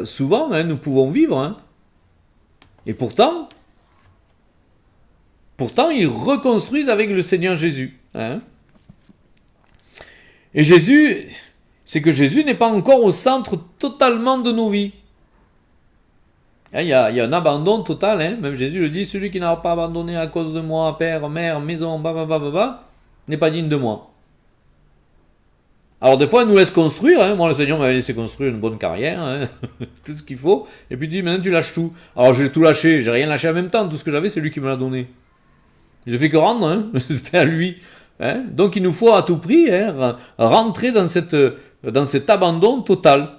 souvent, nous pouvons vivre. Et pourtant, ils reconstruisent avec le Seigneur Jésus. Hein. Et Jésus, c'est que Jésus n'est pas encore au centre totalement de nos vies. Il y a un abandon total, hein. Même Jésus le dit, celui qui n'a pas abandonné à cause de moi, père, mère, maison, n'est pas digne de moi. Alors des fois, il nous laisse construire, hein. Moi le Seigneur m'avait laissé construire une bonne carrière, hein. Tout ce qu'il faut, et puis il dit, maintenant tu lâches tout. Alors j'ai tout lâché, j'ai rien lâché en même temps, tout ce que j'avais c'est lui qui me l'a donné. J'ai fait que rendre, hein. C'était à lui. Hein. Donc il nous faut à tout prix rentrer dans cet abandon total.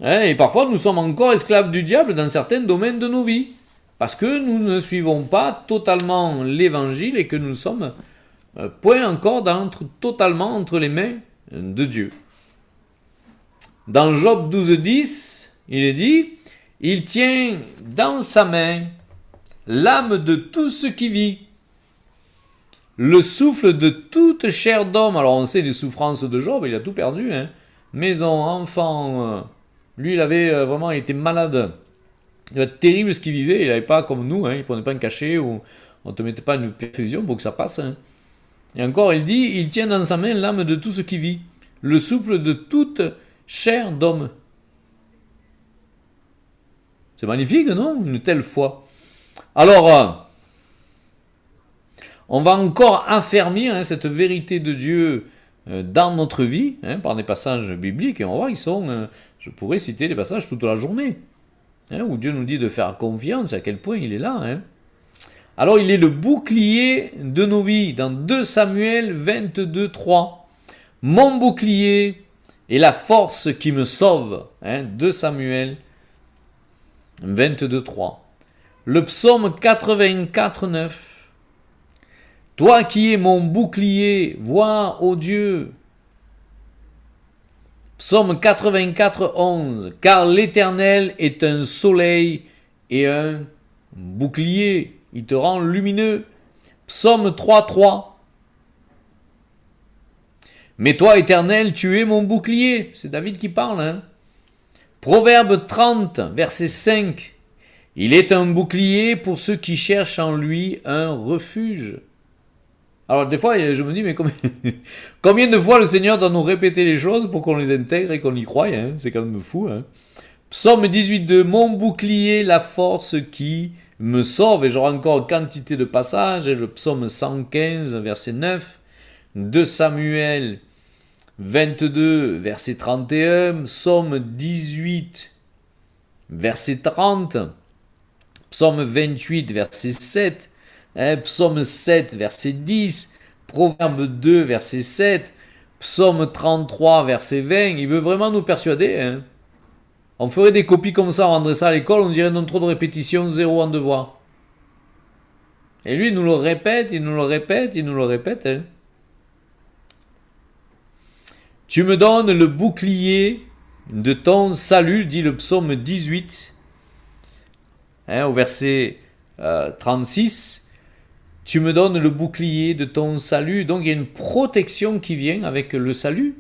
Hein. Et parfois nous sommes encore esclaves du diable dans certains domaines de nos vies. Parce que nous ne suivons pas totalement l'évangile et que nous sommes point encore totalement entre les mains de Dieu. Dans Job 12:10, il est dit, il tient dans sa main l'âme de tout ce qui vit, le souffle de toute chair d'homme. Alors on sait les souffrances de Job, il a tout perdu, hein. Maison, enfant, lui il avait vraiment, il était malade. Il était terrible ce qu'il vivait, il n'avait pas comme nous, hein, il ne prenait pas un cachet ou on ne te mettait pas une perfusion pour que ça passe. Hein. Et encore il dit, il tient dans sa main l'âme de tout ce qui vit, le souffle de toute chair d'homme. C'est magnifique, non? Une telle foi. Alors, on va encore affermir cette vérité de Dieu dans notre vie, hein, par des passages bibliques, et on voit, je pourrais citer des passages toute la journée, hein, où Dieu nous dit de faire confiance, à quel point il est là. Hein. Alors, il est le bouclier de nos vies, dans 2 Samuel 22:3. Mon bouclier est la force qui me sauve. Hein, 2 Samuel 22:3. Le psaume 84:9. Toi qui es mon bouclier, vois, ô Dieu. Psaume 84:11. Car l'Éternel est un soleil et un bouclier. Il te rend lumineux. Psaume 3:3. Mais toi, Éternel, tu es mon bouclier. C'est David qui parle. Hein. Proverbe 30, verset 5. Il est un bouclier pour ceux qui cherchent en lui un refuge. Alors des fois, je me dis, mais combien de fois le Seigneur doit nous répéter les choses pour qu'on les intègre et qu'on y croie, hein. C'est quand même fou. Hein. Psaume 18:2, mon bouclier, la force qui me sauve. Et j'aurai encore quantité de passages. Le psaume 115, verset 9. 2 Samuel 22, verset 31. Psaume 18, verset 30. Psaume 28, verset 7. Psaume 7, verset 10, Proverbe 2, verset 7, Psaume 33, verset 20, il veut vraiment nous persuader. Hein. On ferait des copies comme ça, on rendrait ça à l'école, on dirait non trop de répétition, 0 en devoir. Et lui, il nous le répète, il nous le répète, il nous le répète. Hein. Tu me donnes le bouclier de ton salut, dit le psaume 18, hein, au verset 36. Tu me donnes le bouclier de ton salut. Donc il y a une protection qui vient avec le salut.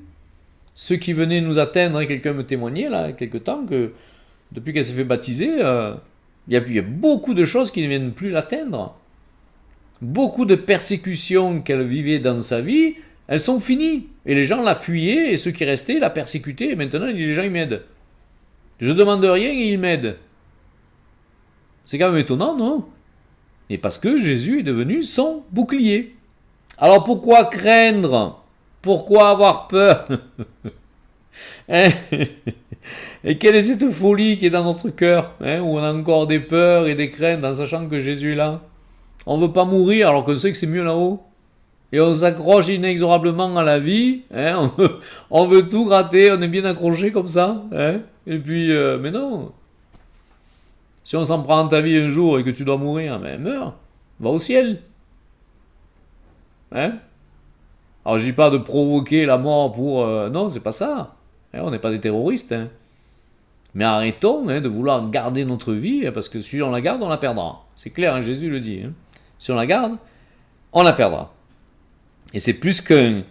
Ceux qui venaient nous atteindre, quelqu'un me témoignait là, il y a quelque temps, que depuis qu'elle s'est fait baptiser, il y a beaucoup de choses qui ne viennent plus l'atteindre. Beaucoup de persécutions qu'elle vivait dans sa vie, elles sont finies. Et les gens la fuyaient, et ceux qui restaient la persécutaient. Et maintenant, les gens, ils m'aident. Je ne demande rien et ils m'aident. C'est quand même étonnant, non? Et parce que Jésus est devenu son bouclier. Alors pourquoi craindre? Pourquoi avoir peur? Hein? Et quelle est cette folie qui est dans notre cœur, hein, où on a encore des peurs et des craintes en sachant que Jésus est là? On ne veut pas mourir alors qu'on sait que c'est mieux là-haut. Et on s'accroche inexorablement à la vie. Hein, on veut tout gratter, on est bien accroché comme ça. Hein, et puis, mais non. Si on s'en prend à ta vie un jour et que tu dois mourir, ben meurs, va au ciel. Hein? Alors je dis pas de provoquer la mort pour... non, c'est pas ça. Hein, on n'est pas des terroristes. Hein. Mais arrêtons de vouloir garder notre vie, parce que si on la garde, on la perdra. C'est clair, hein, Jésus le dit. Hein. Si on la garde, on la perdra. Et c'est plus qu'un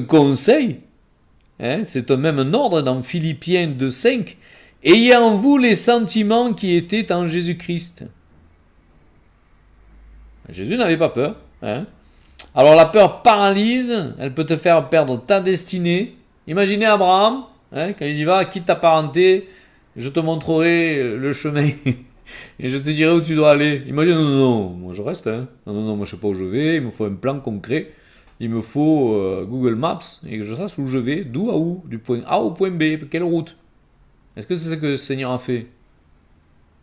conseil. Hein, c'est même un ordre dans Philippiens 2:5. Ayez en vous les sentiments qui étaient en Jésus-Christ. Jésus n'avait pas peur. Hein. Alors la peur paralyse, elle peut te faire perdre ta destinée. Imaginez Abraham, hein, quand il y va, quitte ta parenté, je te montrerai le chemin et je te dirai où tu dois aller. Imagine, non, non, non, moi je reste. Hein. Non, non, non, moi je sais pas où je vais, il me faut un plan concret. Il me faut Google Maps et que je sache où je vais, d'où à où, du point A au point B, quelle route. Est-ce que c'est ce que le Seigneur a fait?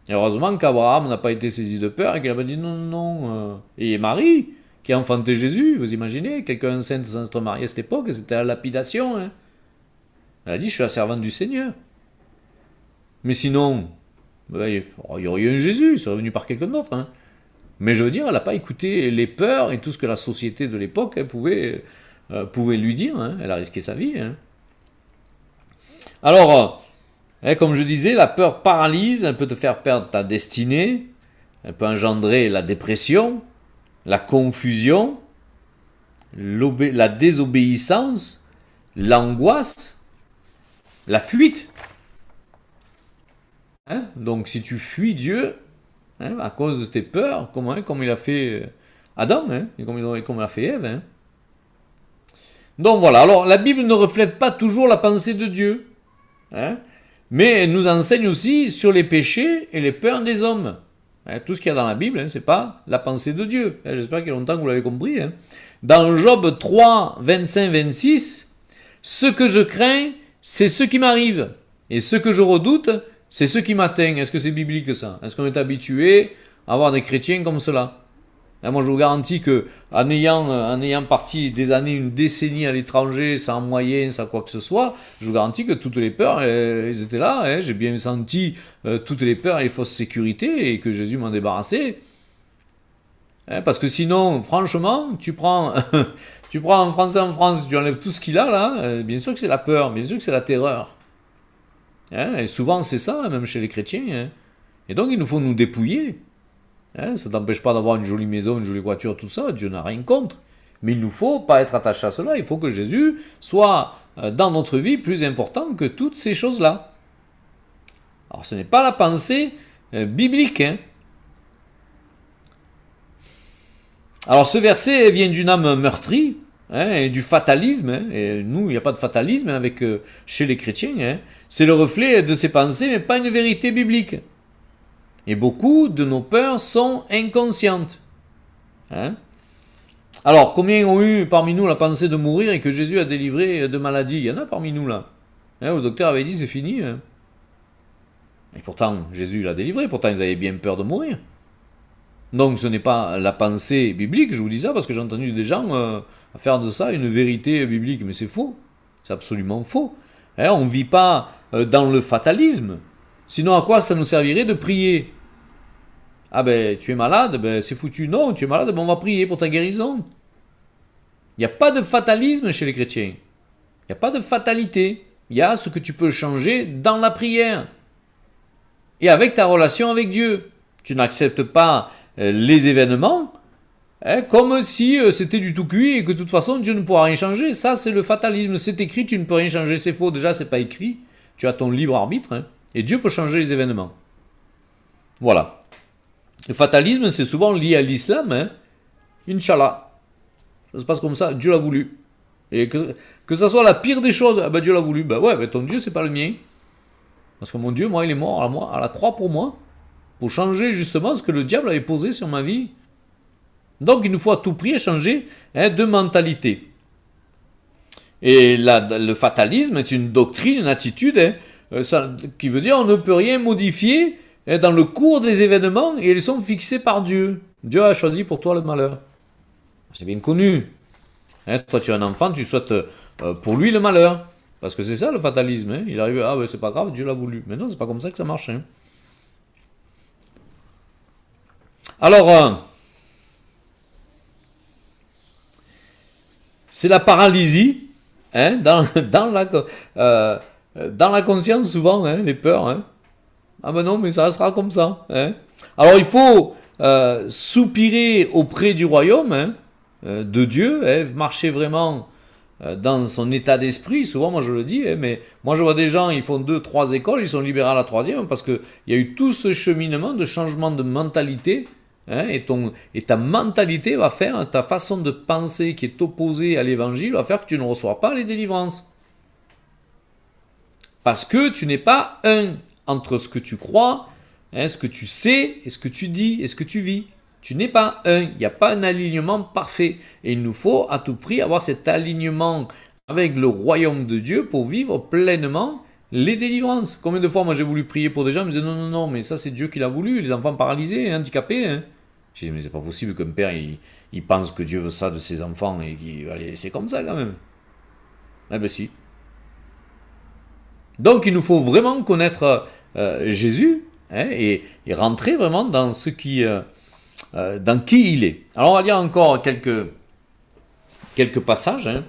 Et heureusement qu'Abraham n'a pas été saisi de peur et qu'il a pas dit non, non, non. Et Marie, qui a enfanté Jésus, vous imaginez, quelqu'un enceinte sans être marié à cette époque, c'était la lapidation. Hein. Elle a dit, je suis la servante du Seigneur. Mais sinon, ben, il y aurait eu un Jésus, il serait venu par quelqu'un d'autre. Hein. Mais je veux dire, elle n'a pas écouté les peurs et tout ce que la société de l'époque pouvait lui dire. Hein. Elle a risqué sa vie. Hein. Alors, comme je disais, la peur paralyse, elle peut te faire perdre ta destinée, elle peut engendrer la dépression, la confusion, la désobéissance, l'angoisse, la fuite. Hein? Donc si tu fuis Dieu, hein, à cause de tes peurs, comme il a fait Adam, hein, et comme il a fait Ève. Hein. Donc voilà, alors la Bible ne reflète pas toujours la pensée de Dieu, hein, mais elle nous enseigne aussi sur les péchés et les peurs des hommes. Hein, tout ce qu'il y a dans la Bible, hein, ce n'est pas la pensée de Dieu. Hein, j'espère qu'il y a longtemps que vous l'avez compris. Hein. Dans Job 3, 25-26, ce que je crains, c'est ce qui m'arrive, et ce que je redoute, c'est ce qui m'atteint. Est-ce que c'est biblique ça? Est-ce qu'on est habitué à avoir des chrétiens comme cela? Moi je vous garantis que en ayant parti des années, une décennie à l'étranger, sans moyens, sans quoi que ce soit, je vous garantis que toutes les peurs, elles étaient là. Hein. J'ai bien senti toutes les peurs et les fausses sécurités et que Jésus m'en débarrassait. Hein, parce que sinon, franchement, tu prends un Français en France, tu enlèves tout ce qu'il a là, bien sûr que c'est la peur, bien sûr que c'est la terreur. Hein, et souvent c'est ça, même chez les chrétiens. Hein. Et donc il nous faut nous dépouiller. Hein, ça ne t'empêche pas d'avoir une jolie maison, une jolie voiture, tout ça, Dieu n'a rien contre. Mais il ne nous faut pas être attaché à cela, il faut que Jésus soit dans notre vie plus important que toutes ces choses-là. Alors ce n'est pas la pensée biblique. Hein. Alors ce verset vient d'une âme meurtrie, hein, et du fatalisme. Hein, et nous, il n'y a pas de fatalisme avec, chez les chrétiens. Hein. C'est le reflet de ces pensées, mais pas une vérité biblique. Et beaucoup de nos peurs sont inconscientes. Hein? Alors, combien ont eu parmi nous la pensée de mourir et que Jésus a délivré de maladies? Il y en a parmi nous là. Hein, le docteur avait dit c'est fini. Hein? Et pourtant, Jésus l'a délivré. Pourtant, ils avaient bien peur de mourir. Donc, ce n'est pas la pensée biblique. Je vous dis ça parce que j'ai entendu des gens faire de ça une vérité biblique. Mais c'est faux. C'est absolument faux. Hein, on ne vit pas dans le fatalisme. Sinon, à quoi ça nous servirait de prier? Ah ben, tu es malade, ben c'est foutu. Non, tu es malade, ben on va prier pour ta guérison. Il n'y a pas de fatalisme chez les chrétiens. Il n'y a pas de fatalité. Il y a ce que tu peux changer dans la prière. Et avec ta relation avec Dieu. Tu n'acceptes pas les événements comme si c'était du tout cuit et que de toute façon Dieu ne pourra rien changer. Ça, c'est le fatalisme. C'est écrit, tu ne peux rien changer. C'est faux. Déjà, c'est pas écrit. Tu as ton libre arbitre. Hein. Et Dieu peut changer les événements. Voilà. Le fatalisme, c'est souvent lié à l'islam. Hein. Inch'Allah. Ça se passe comme ça. Dieu l'a voulu. Et que ça soit la pire des choses, ah ben Dieu l'a voulu. Ben ouais, ben ton Dieu, c'est pas le mien. Parce que mon Dieu, moi, il est mort à la croix pour moi. Pour changer justement ce que le diable avait posé sur ma vie. Donc, il nous faut à tout prix changer de mentalité. Et le fatalisme est une doctrine, une attitude... qui veut dire on ne peut rien modifier dans le cours des événements et ils sont fixés par Dieu. Dieu a choisi pour toi le malheur. C'est bien connu. Hein, toi tu as un enfant, tu souhaites pour lui le malheur. Parce que c'est ça le fatalisme. Hein. Il arrive, ah ben c'est pas grave, Dieu l'a voulu. Mais non, c'est pas comme ça que ça marche. Hein. Alors, c'est la paralysie hein, dans la conscience, souvent, hein, les peurs. Hein. Ah ben non, mais ça sera comme ça. Hein. Alors, il faut soupirer auprès du royaume hein, de Dieu, hein, marcher vraiment dans son état d'esprit. Souvent, moi je le dis, hein, mais moi je vois des gens, ils font 2, 3 écoles, ils sont libérés à la troisième parce qu'il y a eu tout ce cheminement de changement de mentalité. Hein, et ta mentalité va faire, ta façon de penser qui est opposée à l'évangile va faire que tu ne reçois pas les délivrances. Parce que tu n'es pas un entre ce que tu crois, hein, ce que tu sais, et ce que tu dis, et ce que tu vis. Tu n'es pas un, il n'y a pas un alignement parfait. Et il nous faut à tout prix avoir cet alignement avec le royaume de Dieu pour vivre pleinement les délivrances. Combien de fois moi j'ai voulu prier pour des gens, ils me disaient non, non, non, mais ça c'est Dieu qui l'a voulu, les enfants paralysés, handicapés. Hein. J'ai dit mais c'est pas possible qu'un père il pense que Dieu veut ça de ses enfants et qu'il va les laisser comme ça quand même. Eh ben si. Donc il nous faut vraiment connaître Jésus, hein, et rentrer vraiment dans ce qui... dans qui il est. Alors on va lire encore quelques passages. Hein.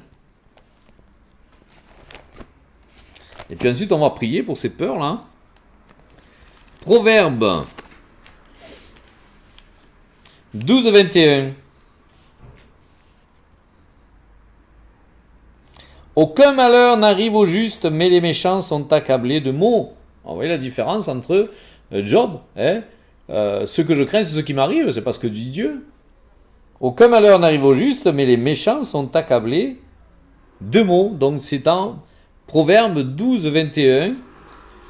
Et puis ensuite on va prier pour ces peurs-là. Proverbe 12, 21. Aucun malheur n'arrive au juste, mais les méchants sont accablés de maux. Vous voyez la différence entre Job, hein, ce que je crains, c'est ce qui m'arrive, c'est pas ce que dit Dieu. Aucun malheur n'arrive au juste, mais les méchants sont accablés de maux. Donc c'est dans Proverbe 12, 21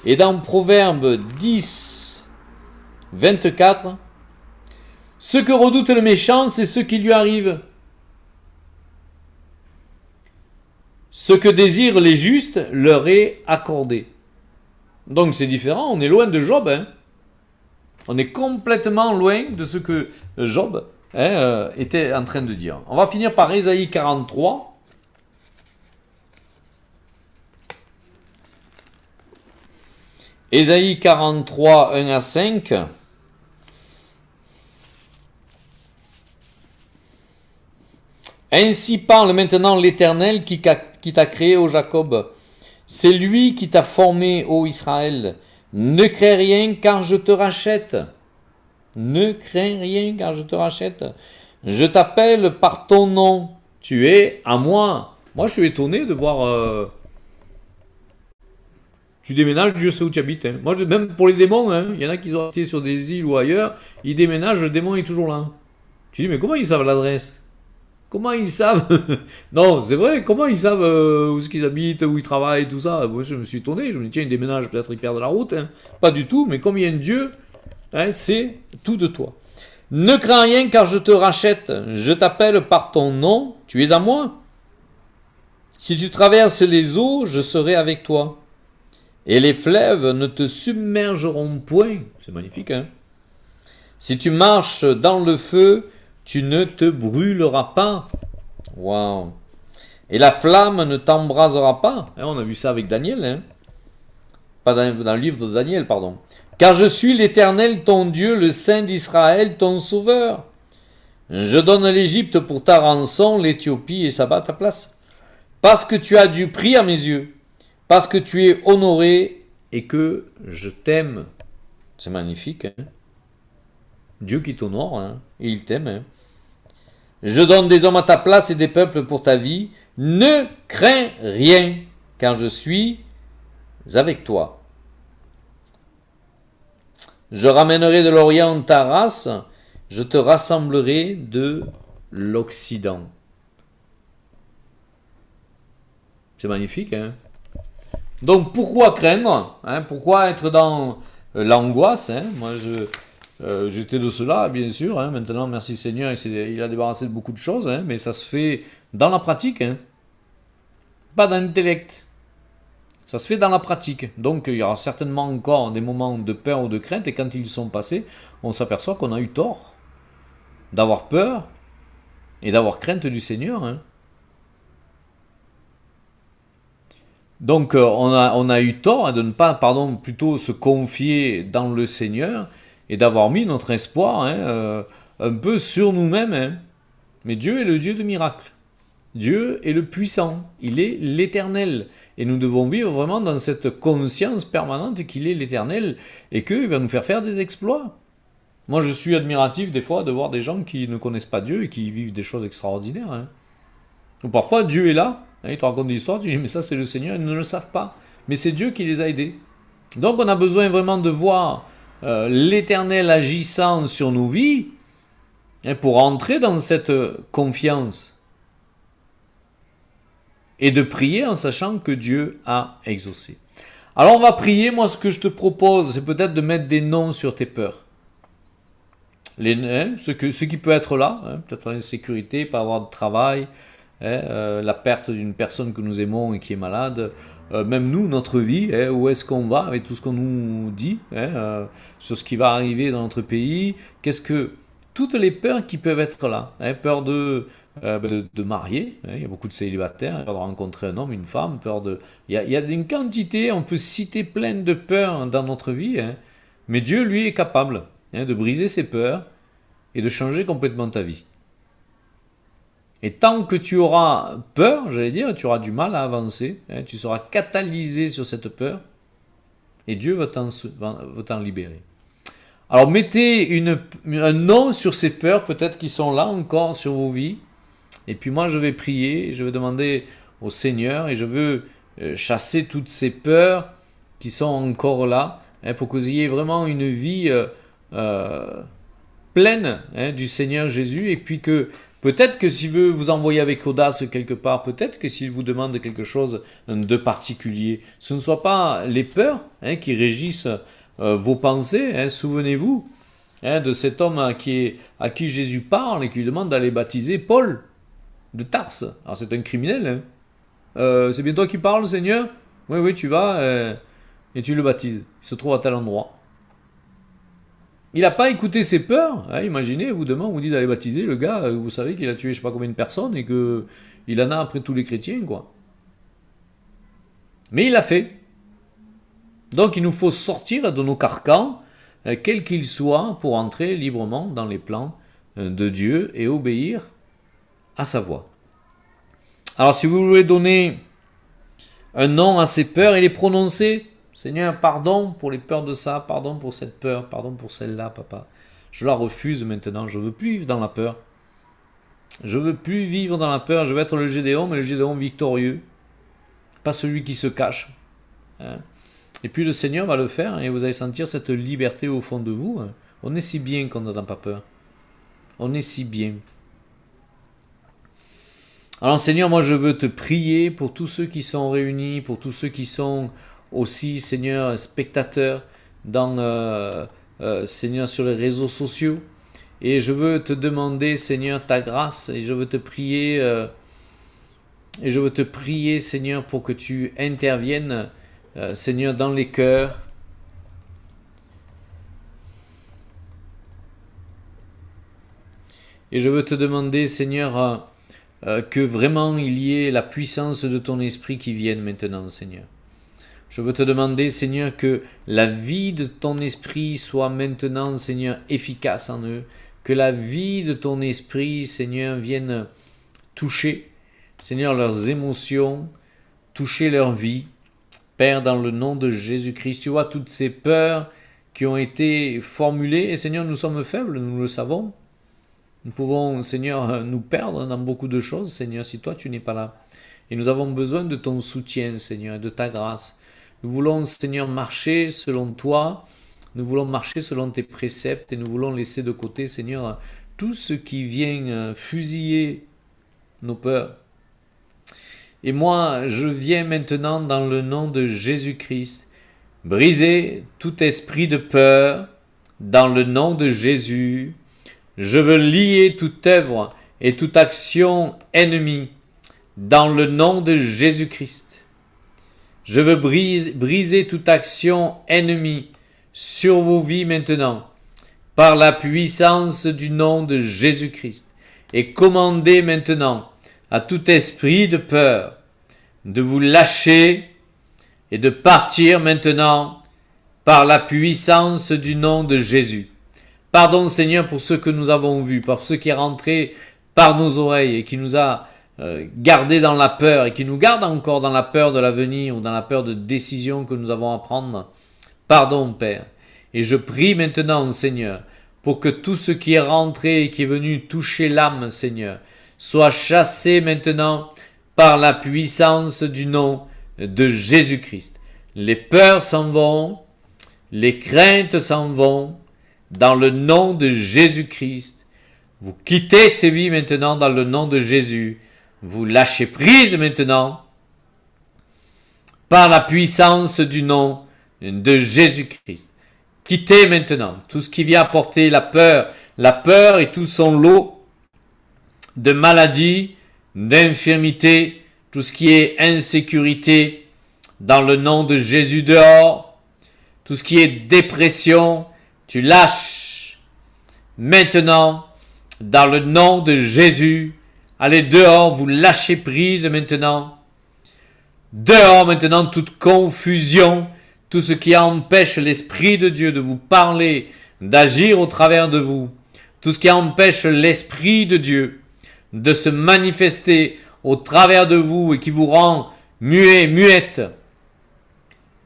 et dans Proverbe 10, 24. Ce que redoute le méchant, c'est ce qui lui arrive. Ce que désirent les justes leur est accordé. Donc c'est différent, on est loin de Job. Hein. On est complètement loin de ce que Job était en train de dire. On va finir par Ésaïe 43. Ésaïe 43, 1 à 5. Ainsi parle maintenant l'Éternel qui t'a créé, ô Jacob. C'est lui qui t'a formé, ô Israël. Ne crains rien car je te rachète. Ne crains rien car je te rachète. Je t'appelle par ton nom. Tu es à moi. Moi je suis étonné de voir... Tu déménages, Dieu sait où tu habites. Hein. Moi, même pour les démons, hein, il y en a qui ont été sur des îles ou ailleurs, ils déménagent, le démon est toujours là. Tu dis, mais comment ils savent l'adresse? Comment ils savent? Non, c'est vrai, comment ils savent où est-ce qu'ils habitent, où ils travaillent, tout ça? Moi, je me suis étonné, je me dis, tiens, ils déménagent, peut-être ils perdent la route. Hein. Pas du tout, mais comme il y a un Dieu, hein, c'est tout de toi. Ne crains rien car je te rachète, je t'appelle par ton nom, tu es à moi. Si tu traverses les eaux, je serai avec toi. Et les fleuves ne te submergeront point. C'est magnifique, hein? Si tu marches dans le feu, tu ne te brûleras pas. Waouh! Et la flamme ne t'embrasera pas. Hein, on a vu ça avec Daniel, hein? Pas dans le livre de Daniel, pardon. Car je suis l'Éternel, ton Dieu, le Saint d'Israël, ton Sauveur. Je donne l'Égypte pour ta rançon, l'Éthiopie et Saba à ta place. Parce que tu as du prix à mes yeux. Parce que tu es honoré et que je t'aime. C'est magnifique. Hein? Dieu qui t'honore, hein? Et il t'aime. Hein? Je donne des hommes à ta place et des peuples pour ta vie. Ne crains rien, car je suis avec toi. Je ramènerai de l'Orient ta race, je te rassemblerai de l'Occident. C'est magnifique, hein? Donc pourquoi craindre, hein? Pourquoi être dans l'angoisse, hein? Moi j'étais de cela, bien sûr, hein? Maintenant merci Seigneur, il a débarrassé de beaucoup de choses, hein? Mais ça se fait dans la pratique, hein? Pas dans l'intellect, ça se fait dans la pratique. Donc il y aura certainement encore des moments de peur ou de crainte, et quand ils sont passés, on s'aperçoit qu'on a eu tort d'avoir peur et d'avoir crainte du Seigneur, hein? Donc on a eu tort de ne pas, plutôt se confier dans le Seigneur et d'avoir mis notre espoir, hein, un peu sur nous-mêmes. Hein. Mais Dieu est le Dieu de miracles. Dieu est le puissant. Il est l'Éternel. Et nous devons vivre vraiment dans cette conscience permanente qu'il est l'Éternel et qu'il va nous faire des exploits. Moi je suis admiratif des fois de voir des gens qui ne connaissent pas Dieu et qui vivent des choses extraordinaires. Hein. Ou parfois Dieu est là. Hein, ils te racontent des histoires, tu dis mais ça c'est le Seigneur, ils ne le savent pas. Mais c'est Dieu qui les a aidés. Donc on a besoin vraiment de voir l'Éternel agissant sur nos vies, hein, pour entrer dans cette confiance. Et de prier en sachant que Dieu a exaucé. Alors on va prier, moi ce que je te propose, c'est peut-être de mettre des noms sur tes peurs. Ce qui peut être là, hein, peut-être l'insécurité, pas avoir de travail, hein, la perte d'une personne que nous aimons et qui est malade, même nous, notre vie, hein, où est-ce qu'on va avec tout ce qu'on nous dit, hein, sur ce qui va arriver dans notre pays, toutes les peurs qui peuvent être là, hein, peur de marier, hein, il y a beaucoup de célibataires, peur de rencontrer un homme, une femme, il y a une quantité, on peut citer plein de peurs dans notre vie, hein, mais Dieu, lui, est capable, hein, de briser ces peurs et de changer complètement ta vie. Et tant que tu auras peur, j'allais dire, tu auras du mal à avancer, hein, tu seras catalysé sur cette peur, et Dieu va t'en libérer. Alors mettez un nom sur ces peurs, peut-être qui sont là encore sur vos vies, et puis moi je vais prier, je vais demander au Seigneur, et je veux chasser toutes ces peurs qui sont encore là, hein, pour que vous ayez vraiment une vie pleine, hein, du Seigneur Jésus, et puis que peut-être que s'il veut vous envoyer avec audace quelque part, peut-être que s'il vous demande quelque chose de particulier, ce ne soit pas les peurs, hein, qui régissent vos pensées, hein. Souvenez-vous, hein, de cet homme à qui Jésus parle et qui lui demande d'aller baptiser Paul de Tarse. Alors c'est un criminel, hein. C'est bien toi qui parles, Seigneur? Oui, tu vas et tu le baptises. Il se trouve à tel endroit. Il n'a pas écouté ses peurs, hein. Imaginez, demain, on vous dit d'aller baptiser le gars, vous savez qu'il a tué je ne sais pas combien de personnes et qu'il en a après tous les chrétiens, quoi. Mais il l'a fait. Donc il nous faut sortir de nos carcans, quels qu'ils soient, pour entrer librement dans les plans de Dieu et obéir à sa voix. Alors si vous voulez donner un nom à ces peurs et les prononcer, Seigneur, pardon pour les peurs de ça, pardon pour cette peur, pardon pour celle-là, papa. Je la refuse maintenant, je ne veux plus vivre dans la peur. Je ne veux plus vivre dans la peur, je veux être le Gédéon, mais le Gédéon victorieux, pas celui qui se cache. Hein. Et puis le Seigneur va le faire et vous allez sentir cette liberté au fond de vous. On est si bien qu'on n'a pas peur. On est si bien. Alors Seigneur, moi je veux te prier pour tous ceux qui sont réunis, pour tous ceux qui sont aussi, Seigneur, spectateurs Seigneur, sur les réseaux sociaux. Et je veux te demander, Seigneur, ta grâce, et je veux te prier, Seigneur, pour que tu interviennes, Seigneur, dans les cœurs. Et je veux te demander, Seigneur, que vraiment il y ait la puissance de ton esprit qui vienne maintenant, Seigneur. Je veux te demander, Seigneur, que la vie de ton esprit soit maintenant, Seigneur, efficace en eux. Que la vie de ton esprit, Seigneur, vienne toucher, Seigneur, leurs émotions, toucher leur vie. Père, dans le nom de Jésus-Christ, tu vois toutes ces peurs qui ont été formulées. Et Seigneur, nous sommes faibles, nous le savons. Nous pouvons, Seigneur, nous perdre dans beaucoup de choses, Seigneur, si toi tu n'es pas là. Et nous avons besoin de ton soutien, Seigneur, et de ta grâce. Nous voulons, Seigneur, marcher selon toi. Nous voulons marcher selon tes préceptes et nous voulons laisser de côté, Seigneur, tout ce qui vient fusiller nos peurs. Et moi, je viens maintenant dans le nom de Jésus-Christ, briser tout esprit de peur dans le nom de Jésus. Je veux lier toute œuvre et toute action ennemie dans le nom de Jésus-Christ. Je veux briser toute action ennemie sur vos vies maintenant, par la puissance du nom de Jésus-Christ, et commander maintenant à tout esprit de peur de vous lâcher et de partir maintenant par la puissance du nom de Jésus. Pardon Seigneur pour ce que nous avons vu, pour ce qui est rentré par nos oreilles et qui nous a gardés dans la peur et qui nous garde encore dans la peur de l'avenir ou dans la peur de décisions que nous avons à prendre. Pardon Père. Et je prie maintenant Seigneur pour que tout ce qui est rentré et qui est venu toucher l'âme Seigneur soit chassé maintenant par la puissance du nom de Jésus-Christ. Les peurs s'en vont, les craintes s'en vont, dans le nom de Jésus-Christ. Vous quittez ces vies maintenant dans le nom de Jésus. Vous lâchez prise maintenant par la puissance du nom de Jésus-Christ. Quittez maintenant tout ce qui vient apporter la peur et tout son lot de maladies, d'infirmités, tout ce qui est insécurité, dans le nom de Jésus dehors, tout ce qui est dépression, tu lâches maintenant dans le nom de Jésus. Allez dehors, vous lâchez prise maintenant. Dehors maintenant toute confusion, tout ce qui empêche l'Esprit de Dieu de vous parler, d'agir au travers de vous, tout ce qui empêche l'Esprit de Dieu de se manifester au travers de vous et qui vous rend muet, muette.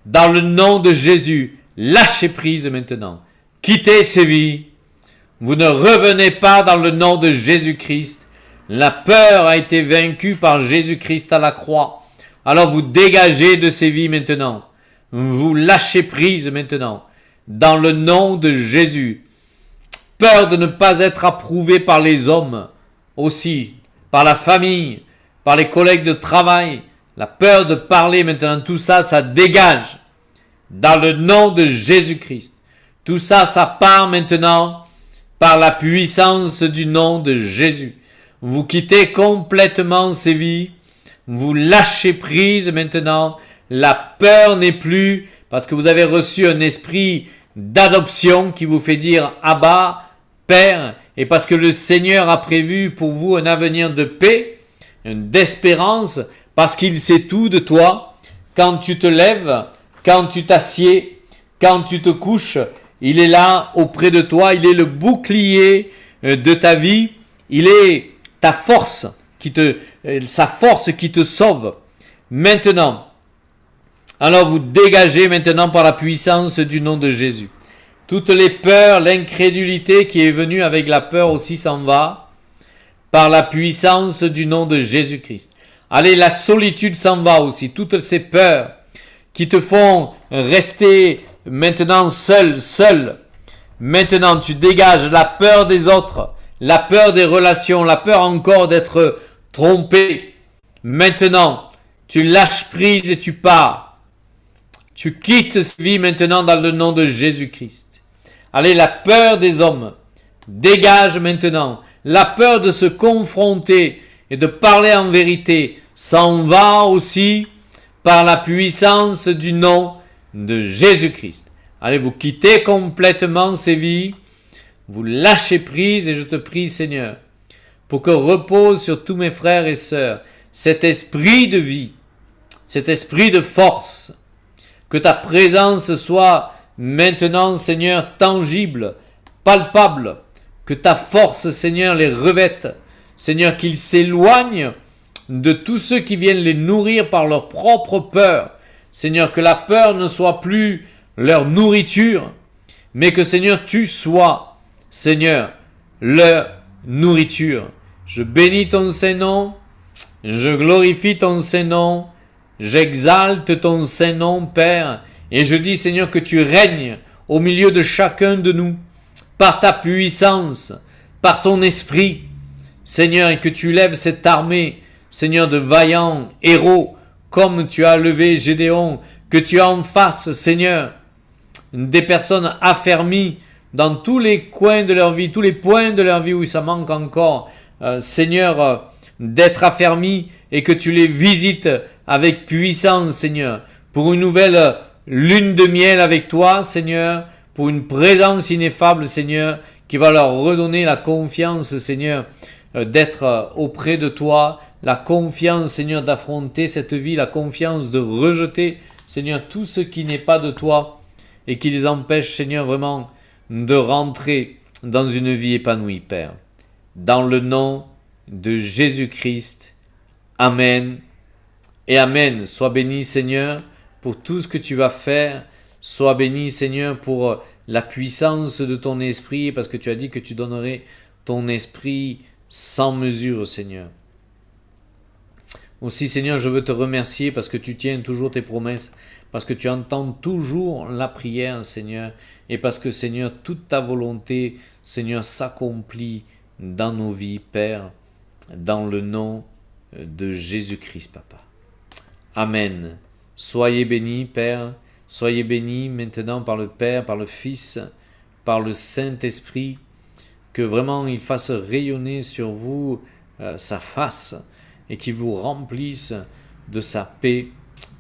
Dans le nom de Jésus, lâchez prise maintenant. Quittez ces vies. Vous ne revenez pas dans le nom de Jésus-Christ. La peur a été vaincue par Jésus-Christ à la croix. Alors vous dégagez de ces vies maintenant. Vous lâchez prise maintenant. Dans le nom de Jésus. Peur de ne pas être approuvé par les hommes. Aussi, par la famille, par les collègues de travail. La peur de parler maintenant. Tout ça, ça dégage. Dans le nom de Jésus-Christ. Tout ça, ça part maintenant par la puissance du nom de Jésus. Vous quittez complètement ces vies. Vous lâchez prise maintenant. La peur n'est plus parce que vous avez reçu un esprit d'adoption qui vous fait dire Abba, Père, et parce que le Seigneur a prévu pour vous un avenir de paix, d'espérance, parce qu'il sait tout de toi. Quand tu te lèves, quand tu t'assieds, quand tu te couches, il est là auprès de toi, il est le bouclier de ta vie, il est ta force, sa force qui te sauve. Maintenant, alors vous dégagez maintenant par la puissance du nom de Jésus. Toutes les peurs, l'incrédulité qui est venue avec la peur aussi s'en va par la puissance du nom de Jésus-Christ. Allez, la solitude s'en va aussi. Toutes ces peurs qui te font rester maintenant seul. Maintenant, tu dégages la peur des autres, la peur des relations, la peur encore d'être trompé. Maintenant, tu lâches prise et tu pars. Tu quittes cette vie maintenant dans le nom de Jésus-Christ. Allez, la peur des hommes, dégage maintenant. La peur de se confronter et de parler en vérité s'en va aussi par la puissance du nom de Jésus-Christ. Allez, vous quittez complètement ces vies. Vous lâchez prise et je te prie, Seigneur, pour que repose sur tous mes frères et sœurs cet esprit de vie, cet esprit de force, que ta présence soit maintenant, Seigneur, tangible, palpable, que ta force, Seigneur, les revête, Seigneur, qu'ils s'éloignent de tous ceux qui viennent les nourrir par leur propre peur. Seigneur, que la peur ne soit plus leur nourriture, mais que, Seigneur, tu sois, Seigneur, leur nourriture. Je bénis ton Saint-Nom, je glorifie ton Saint-Nom, j'exalte ton Saint-Nom, Père, et je dis, Seigneur, que tu règnes au milieu de chacun de nous, par ta puissance, par ton esprit, Seigneur, et que tu lèves cette armée, Seigneur, de vaillants héros, comme tu as levé Gédéon, que tu en fasses, Seigneur, des personnes affermies dans tous les coins de leur vie, tous les points de leur vie où ça manque encore, Seigneur, d'être affermis et que tu les visites avec puissance, Seigneur, pour une nouvelle lune de miel avec toi, Seigneur, pour une présence ineffable, Seigneur, qui va leur redonner la confiance, Seigneur, d'être auprès de toi, la confiance, Seigneur, d'affronter cette vie, la confiance de rejeter, Seigneur, tout ce qui n'est pas de toi et qui les empêche, Seigneur, vraiment de rentrer dans une vie épanouie, Père. Dans le nom de Jésus-Christ. Amen et Amen. Sois béni, Seigneur, pour tout ce que tu vas faire. Sois béni, Seigneur, pour la puissance de ton esprit, parce que tu as dit que tu donnerais ton esprit sans mesure, Seigneur. Aussi, Seigneur, je veux te remercier parce que tu tiens toujours tes promesses, parce que tu entends toujours la prière, Seigneur, et parce que, Seigneur, toute ta volonté, Seigneur, s'accomplit dans nos vies, Père, dans le nom de Jésus-Christ, Papa. Amen. Soyez bénis, Père, soyez bénis maintenant par le Père, par le Fils, par le Saint-Esprit, que vraiment il fasse rayonner sur vous sa face et qu'il vous remplisse de sa paix